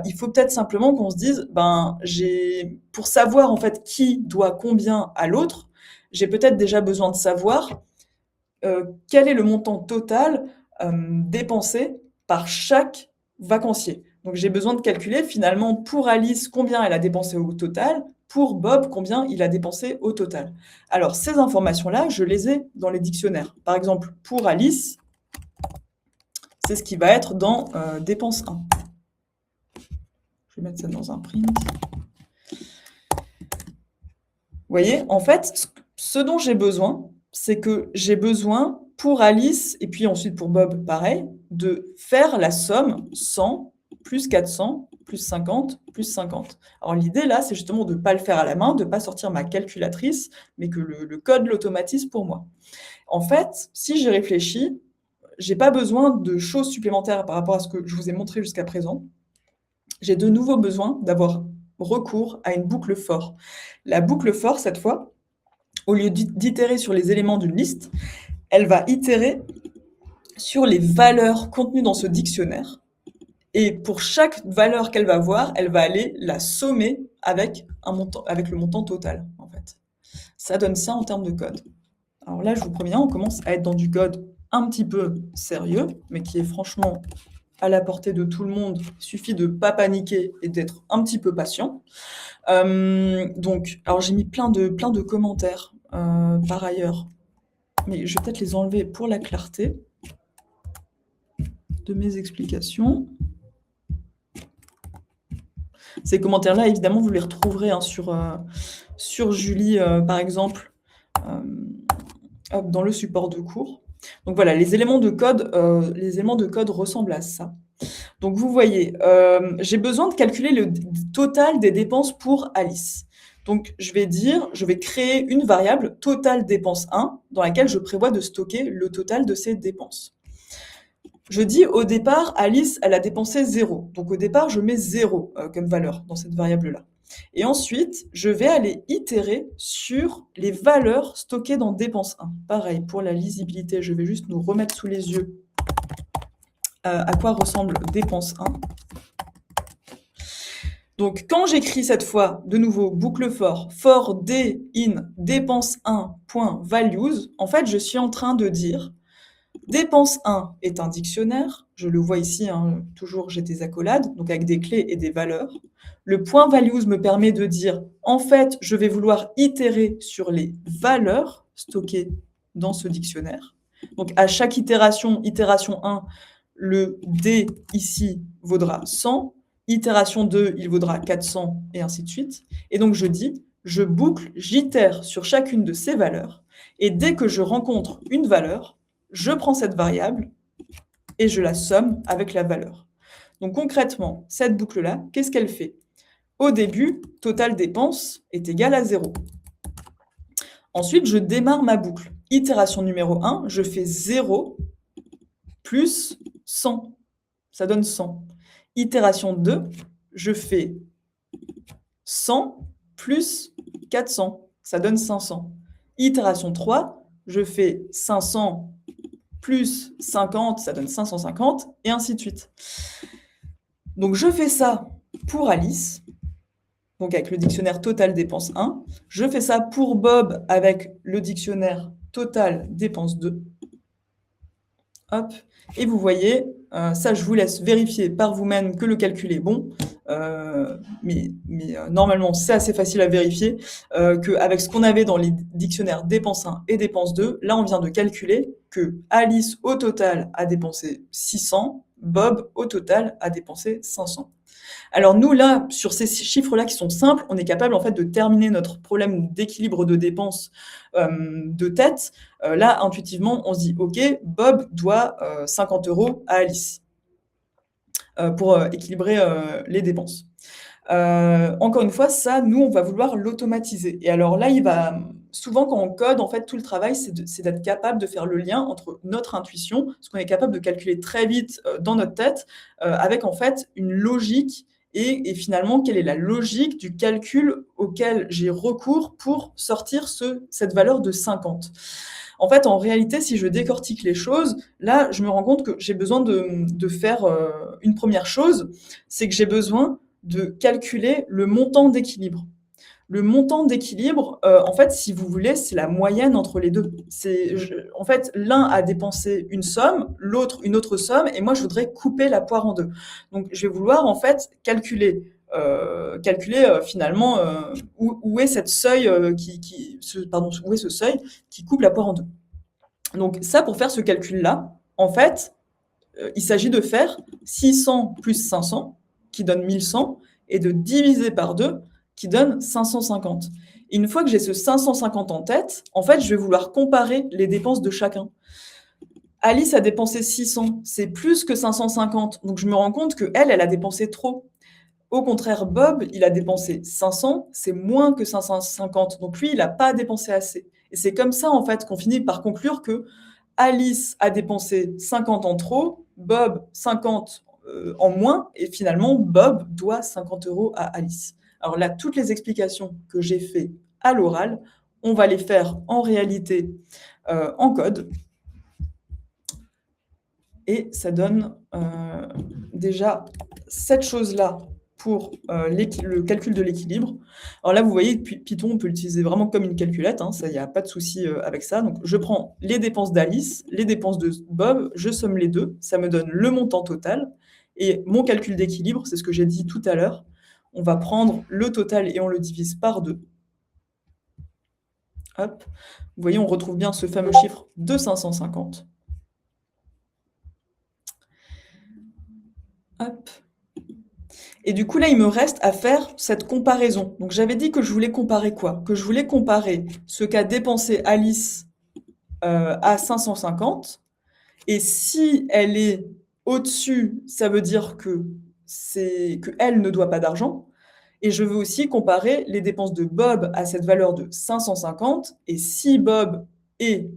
il faut peut-être simplement qu'on se dise: «Ben, j'ai pour savoir en fait qui doit combien à l'autre, j'ai peut-être déjà besoin de savoir, quel est le montant total, dépensé par chaque vacancier. Donc j'ai besoin de calculer finalement pour Alice combien elle a dépensé au total, pour Bob combien il a dépensé au total. Alors ces informations-là, je les ai dans les dictionnaires. Par exemple, pour Alice, c'est ce qui va être dans dépense 1. Je vais mettre ça dans un print. Vous voyez, en fait, ce dont j'ai besoin, c'est que j'ai besoin pour Alice et puis ensuite pour Bob, pareil, de faire la somme 100 plus 400 plus 50 plus 50. Alors l'idée là, c'est justement de ne pas le faire à la main, de ne pas sortir ma calculatrice, mais que le code l'automatise pour moi. En fait, si j'y réfléchis, j'ai pas besoin de choses supplémentaires par rapport à ce que je vous ai montré jusqu'à présent. J'ai de nouveau besoin d'avoir recours à une boucle for. La boucle for, cette fois, au lieu d'itérer sur les éléments d'une liste, elle va itérer sur les valeurs contenues dans ce dictionnaire. Et pour chaque valeur qu'elle va voir, elle va aller la sommer avec le montant total, en fait. Ça donne ça en termes de code. Alors là, je vous préviens, on commence à être dans du code un petit peu sérieux, mais qui est franchement à la portée de tout le monde. Il suffit de ne pas paniquer et d'être un petit peu patient. Donc, alors j'ai mis plein de commentaires par ailleurs, mais je vais peut-être les enlever pour la clarté de mes explications. Ces commentaires-là, évidemment, vous les retrouverez sur Julie, par exemple, dans le support de cours. Donc voilà, les éléments de code ressemblent à ça. Donc vous voyez, j'ai besoin de calculer le total des dépenses pour Alice. Donc je vais créer une variable total dépense 1 dans laquelle je prévois de stocker le total de ses dépenses. Je dis au départ, Alice, elle a dépensé 0. Donc au départ, je mets 0 comme valeur dans cette variable-là. Et ensuite, je vais aller itérer sur les valeurs stockées dans dépense 1. Pareil, pour la lisibilité, je vais juste nous remettre sous les yeux à quoi ressemble dépense 1. Donc quand j'écris cette fois, de nouveau, boucle for d in dépense 1.values, en fait, je suis en train de dire dépense 1 est un dictionnaire, je le vois ici, hein, toujours j'ai des accolades, donc avec des clés et des valeurs. Le point values me permet de dire, en fait, je vais vouloir itérer sur les valeurs stockées dans ce dictionnaire. Donc à chaque itération 1, le D ici vaudra 100, itération 2, il vaudra 400, et ainsi de suite. Et donc je dis, je boucle, j'itère sur chacune de ces valeurs, et dès que je rencontre une valeur, je prends cette variable et je la somme avec la valeur. Donc concrètement, cette boucle-là, qu'est-ce qu'elle fait? Au début, total dépense est égal à 0. Ensuite, je démarre ma boucle. Itération numéro 1, je fais 0 plus 100. Ça donne 100. Itération 2, je fais 100 plus 400. Ça donne 500. Itération 3, je fais 500 plus 50, ça donne 550, et ainsi de suite. Donc je fais ça pour Alice, donc avec le dictionnaire total dépense 1. Je fais ça pour Bob avec le dictionnaire total dépense 2. Hop. Et vous voyez, ça je vous laisse vérifier par vous-même que le calcul est bon, mais normalement c'est assez facile à vérifier, qu'avec ce qu'on avait dans les dictionnaires dépense 1 et dépense 2, là on vient de calculer que Alice au total a dépensé 600, Bob au total a dépensé 500. Alors nous là, sur ces chiffres-là qui sont simples, on est capable en fait de terminer notre problème d'équilibre de dépenses de tête. Là, intuitivement, on se dit, ok, Bob doit 50 € à Alice pour équilibrer les dépenses. Encore une fois, ça, nous, on va vouloir l'automatiser. Et alors là, souvent quand on code, en fait, tout le travail, c'est d'être capable de faire le lien entre notre intuition, ce qu'on est capable de calculer très vite dans notre tête, avec en fait une logique et finalement, quelle est la logique du calcul auquel j'ai recours pour sortir cette valeur de 50. En fait, en réalité, si je décortique les choses, là, je me rends compte que j'ai besoin de faire une première chose, c'est que j'ai besoin de calculer le montant d'équilibre. Le montant d'équilibre, en fait, si vous voulez, c'est la moyenne entre les deux. En fait, l'un a dépensé une somme, l'autre une autre somme, et moi, je voudrais couper la poire en deux. Donc, je vais vouloir, en fait, calculer finalement où est cette seuil où est ce seuil qui coupe la poire en deux. Donc ça, pour faire ce calcul-là, en fait, il s'agit de faire 600 plus 500, qui donne 1100, et de diviser par 2, qui donne 550. Et une fois que j'ai ce 550 en tête, en fait, je vais vouloir comparer les dépenses de chacun. Alice a dépensé 600, c'est plus que 550, donc je me rends compte qu'elle, elle a dépensé trop. Au contraire, Bob, il a dépensé 500, c'est moins que 550, donc lui, il n'a pas dépensé assez. Et c'est comme ça, en fait, qu'on finit par conclure que Alice a dépensé 50 en trop, Bob 50 en moins, et finalement, Bob doit 50 € à Alice. Alors là, toutes les explications que j'ai faites à l'oral, on va les faire en réalité en code. Et ça donne déjà cette chose-là pour le calcul de l'équilibre. Alors là, vous voyez, Python, on peut l'utiliser vraiment comme une calculette, hein, ça, il n'y a pas de souci avec ça. Donc, je prends les dépenses d'Alice, les dépenses de Bob, je somme les deux, ça me donne le montant total. Et mon calcul d'équilibre, c'est ce que j'ai dit tout à l'heure, on va prendre le total et on le divise par 2. Hop. Vous voyez, on retrouve bien ce fameux chiffre de 550. Hop. Et du coup, là, il me reste à faire cette comparaison. Donc, j'avais dit que je voulais comparer quoi? Que je voulais comparer ce qu'a dépensé Alice à 550. Et si elle est au-dessus, ça veut dire qu'elle ne doit pas d'argent. Et je veux aussi comparer les dépenses de Bob à cette valeur de 550. Et si Bob est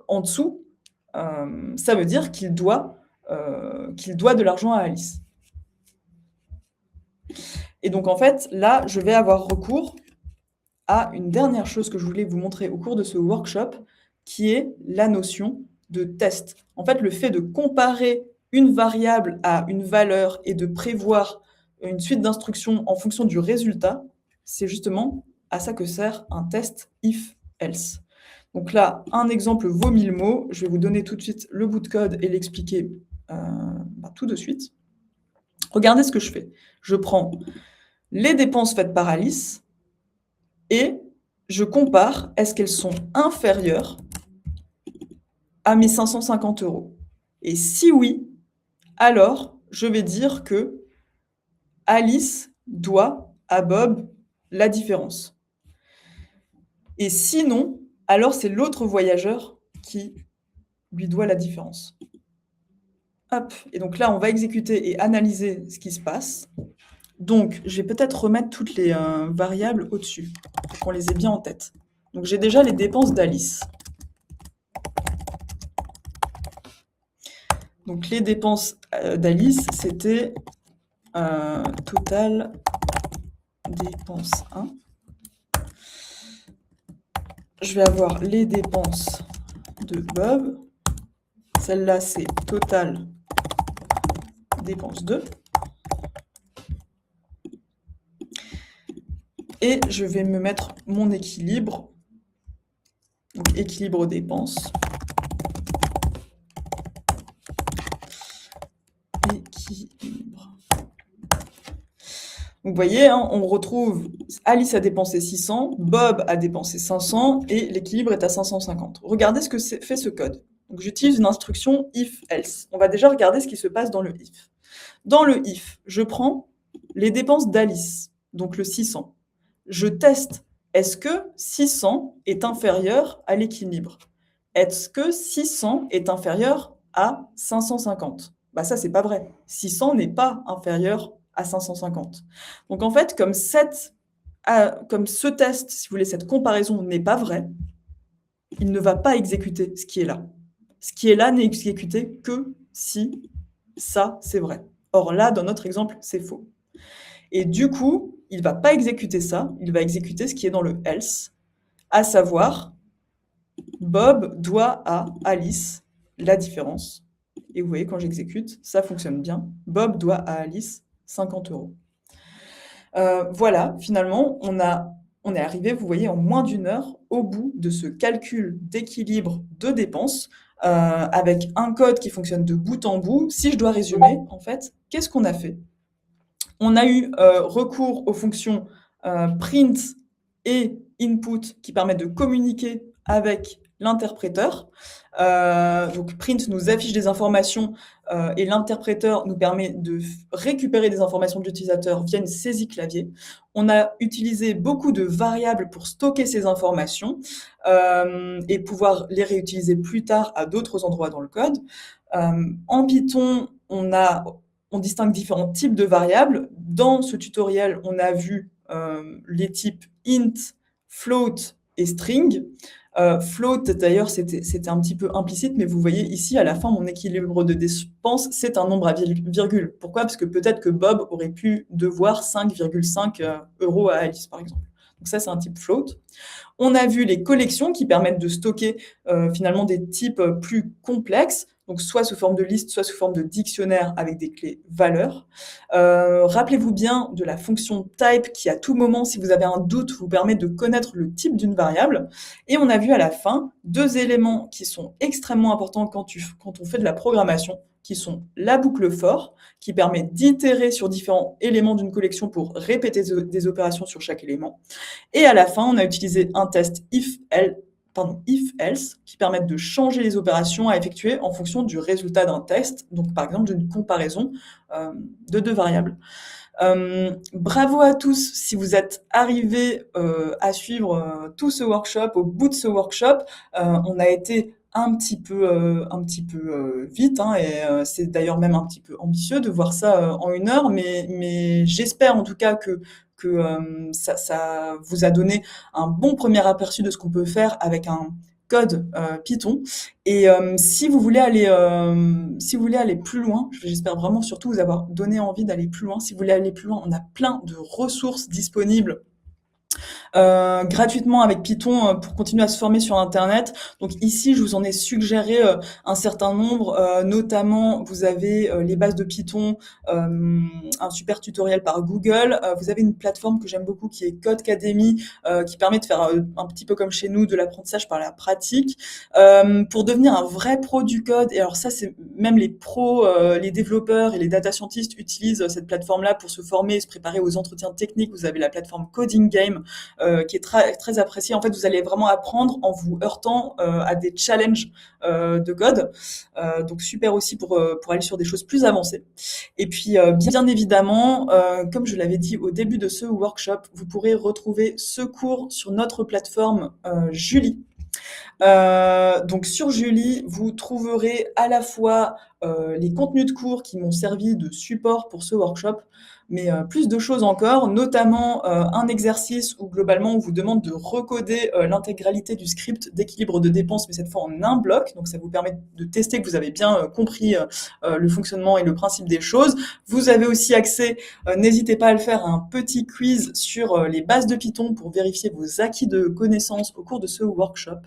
en dessous, ça veut dire qu'il doit de l'argent à Alice. Et donc, en fait, là, je vais avoir recours à une dernière chose que je voulais vous montrer au cours de ce workshop, qui est la notion de test. En fait, le fait de comparer une variable à une valeur et de prévoir une suite d'instructions en fonction du résultat, c'est justement à ça que sert un test if-else. Donc là, un exemple vaut 1000 mots. Je vais vous donner tout de suite le bout de code et l'expliquer tout de suite. Regardez ce que je fais. Je prends les dépenses faites par Alice et je compare, est-ce qu'elles sont inférieures à mes 550 €? Et si oui, alors je vais dire que Alice doit à Bob la différence. Et sinon, alors c'est l'autre voyageur qui lui doit la différence. Hop. Et donc là, on va exécuter et analyser ce qui se passe. Donc, je vais peut-être remettre toutes les variables au-dessus, pour qu'on les ait bien en tête. Donc, j'ai déjà les dépenses d'Alice. Donc, les dépenses d'Alice, c'était total dépenses 1. Je vais avoir les dépenses de Bob. Celle-là, c'est total dépenses 2. Et je vais me mettre mon équilibre. Donc, équilibre dépenses. Équilibre. Donc, vous voyez, hein, on retrouve Alice a dépensé 600, Bob a dépensé 500 et l'équilibre est à 550. Regardez ce que fait ce code. Donc, j'utilise une instruction if-else. On va déjà regarder ce qui se passe dans le if. Dans le if, je prends les dépenses d'Alice, donc le 600. Je teste, est-ce que 600 est inférieur à l'équilibre? Est-ce que 600 est inférieur à 550? Bah ça, c'est pas vrai. 600 n'est pas inférieur à 550. Donc en fait, comme ce test, si vous voulez, cette comparaison n'est pas vraie, il ne va pas exécuter ce qui est là. Ce qui est là n'est exécuté que si ça, c'est vrai. Or là, dans notre exemple, c'est faux. Et du coup, il va pas exécuter ça, il va exécuter ce qui est dans le else, à savoir Bob doit à Alice la différence. Et vous voyez, quand j'exécute, ça fonctionne bien. Bob doit à Alice 50 euros. Voilà, finalement, on est arrivé, vous voyez, en moins d'une heure au bout de ce calcul d'équilibre de dépenses avec un code qui fonctionne de bout en bout. Si je dois résumer, en fait, qu'est-ce qu'on a fait? On a eu recours aux fonctions print et input qui permettent de communiquer avec l'interpréteur. Donc print nous affiche des informations et l'interpréteur nous permet de récupérer des informations de l'utilisateur via une saisie clavier. On a utilisé beaucoup de variables pour stocker ces informations et pouvoir les réutiliser plus tard à d'autres endroits dans le code. En Python, on distingue différents types de variables. Dans ce tutoriel, on a vu les types int, float et string. Float, d'ailleurs, c'était un petit peu implicite, mais vous voyez ici, à la fin, mon équilibre de dépenses, c'est un nombre à virgule. Pourquoi? Parce que peut-être que Bob aurait pu devoir 5,5 euros à Alice, par exemple. Donc ça, c'est un type float. On a vu les collections qui permettent de stocker finalement des types plus complexes, donc soit sous forme de liste, soit sous forme de dictionnaire avec des clés valeurs. Rappelez-vous bien de la fonction type qui, à tout moment, si vous avez un doute, vous permet de connaître le type d'une variable. Et on a vu à la fin deux éléments qui sont extrêmement importants quand on fait de la programmation, qui sont la boucle for, qui permet d'itérer sur différents éléments d'une collection pour répéter des opérations sur chaque élément. Et à la fin, on a utilisé un test if-else qui permettent de changer les opérations à effectuer en fonction du résultat d'un test, donc par exemple d'une comparaison de deux variables. Bravo à tous si vous êtes arrivés à suivre tout ce workshop. Au bout de ce workshop, on a été un petit peu vite, hein, et c'est d'ailleurs même un petit peu ambitieux de voir ça en une heure, mais j'espère en tout cas que ça vous a donné un bon premier aperçu de ce qu'on peut faire avec un code Python. Et si vous voulez aller plus loin, j'espère vraiment surtout vous avoir donné envie d'aller plus loin. Si vous voulez aller plus loin, on a plein de ressources disponibles gratuitement avec Python pour continuer à se former sur Internet. Donc ici, je vous en ai suggéré un certain nombre, notamment vous avez les bases de Python, un super tutoriel par Google. Vous avez une plateforme que j'aime beaucoup qui est Codecademy, qui permet de faire un petit peu comme chez nous de l'apprentissage par la pratique. Pour devenir un vrai pro du code, et alors ça c'est même les pros, les développeurs et les data scientists utilisent cette plateforme-là pour se former et se préparer aux entretiens techniques. Vous avez la plateforme Coding Game qui est très, très appréciée. En fait, vous allez vraiment apprendre en vous heurtant à des challenges de code. Donc super aussi pour aller sur des choses plus avancées. Et puis bien évidemment, comme je l'avais dit au début de ce workshop, vous pourrez retrouver ce cours sur notre plateforme Julie. Donc sur Julie, vous trouverez à la fois les contenus de cours qui m'ont servi de support pour ce workshop, mais plus de choses encore, notamment un exercice où globalement on vous demande de recoder l'intégralité du script d'équilibre de dépenses, mais cette fois en un bloc. Donc ça vous permet de tester que vous avez bien compris le fonctionnement et le principe des choses. Vous avez aussi accès, n'hésitez pas à le faire, à un petit quiz sur les bases de Python pour vérifier vos acquis de connaissances au cours de ce workshop.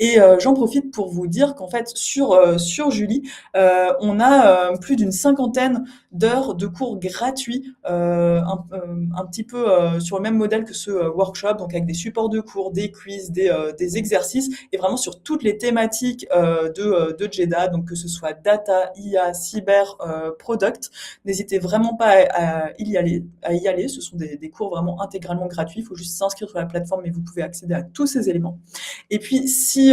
Et j'en profite pour vous dire qu'en fait sur Julie, on a plus d'une cinquantaine d'heures de cours gratuits, un petit peu sur le même modèle que ce workshop, donc avec des supports de cours, des quiz, des exercices, et vraiment sur toutes les thématiques de JEDA, donc que ce soit data, IA, cyber, product. N'hésitez vraiment pas à y aller. Ce sont des cours vraiment intégralement gratuits. Il faut juste s'inscrire sur la plateforme et vous pouvez accéder à tous ces éléments. Et puis, si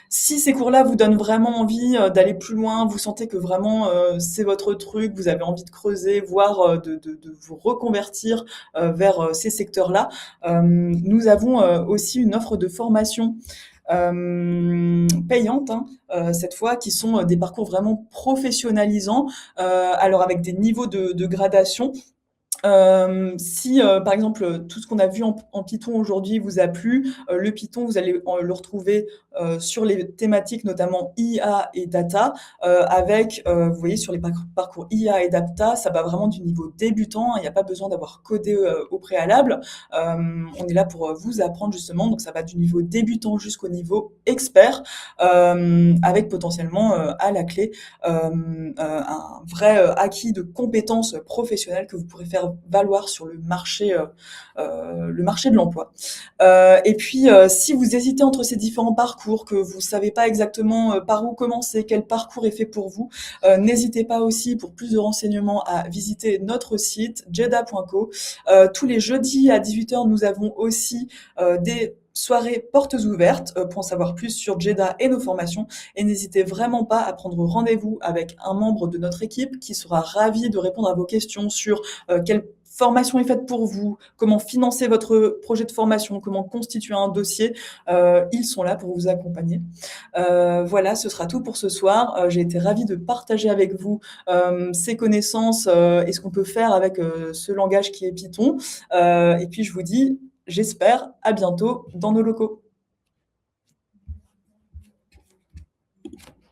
ces cours-là vous donnent vraiment envie d'aller plus loin, vous sentez que vraiment c'est votre truc, vous avez envie de creuser, voire de vous reconvertir vers ces secteurs-là, nous avons aussi une offre de formation payantes, hein, cette fois, qui sont des parcours vraiment professionnalisants, alors avec des niveaux de gradation. Si, par exemple, tout ce qu'on a vu en Python aujourd'hui vous a plu, le Python, vous allez le retrouver, sur les thématiques notamment IA et data, avec, vous voyez sur les parcours IA et data, ça va vraiment du niveau débutant, il n'y a pas besoin d'avoir codé, au préalable. On est là pour, vous apprendre justement, donc ça va du niveau débutant jusqu'au niveau expert, avec potentiellement, à la clé, un vrai acquis de compétences professionnelles que vous pourrez faire valoir sur le marché de l'emploi. Et puis, si vous hésitez entre ces différents parcours, que vous savez pas exactement par où commencer, quel parcours est fait pour vous, n'hésitez pas aussi pour plus de renseignements à visiter notre site jeddah.co. Tous les jeudis à 18h, nous avons aussi des soirées portes ouvertes pour en savoir plus sur Jeddah et nos formations. Et n'hésitez vraiment pas à prendre rendez-vous avec un membre de notre équipe qui sera ravi de répondre à vos questions sur quelle formation est faite pour vous, comment financer votre projet de formation, comment constituer un dossier. Ils sont là pour vous accompagner. Voilà, ce sera tout pour ce soir. J'ai été ravie de partager avec vous ces connaissances et ce qu'on peut faire avec ce langage qui est Python. Et puis je vous dis, j'espère, à bientôt dans nos locaux.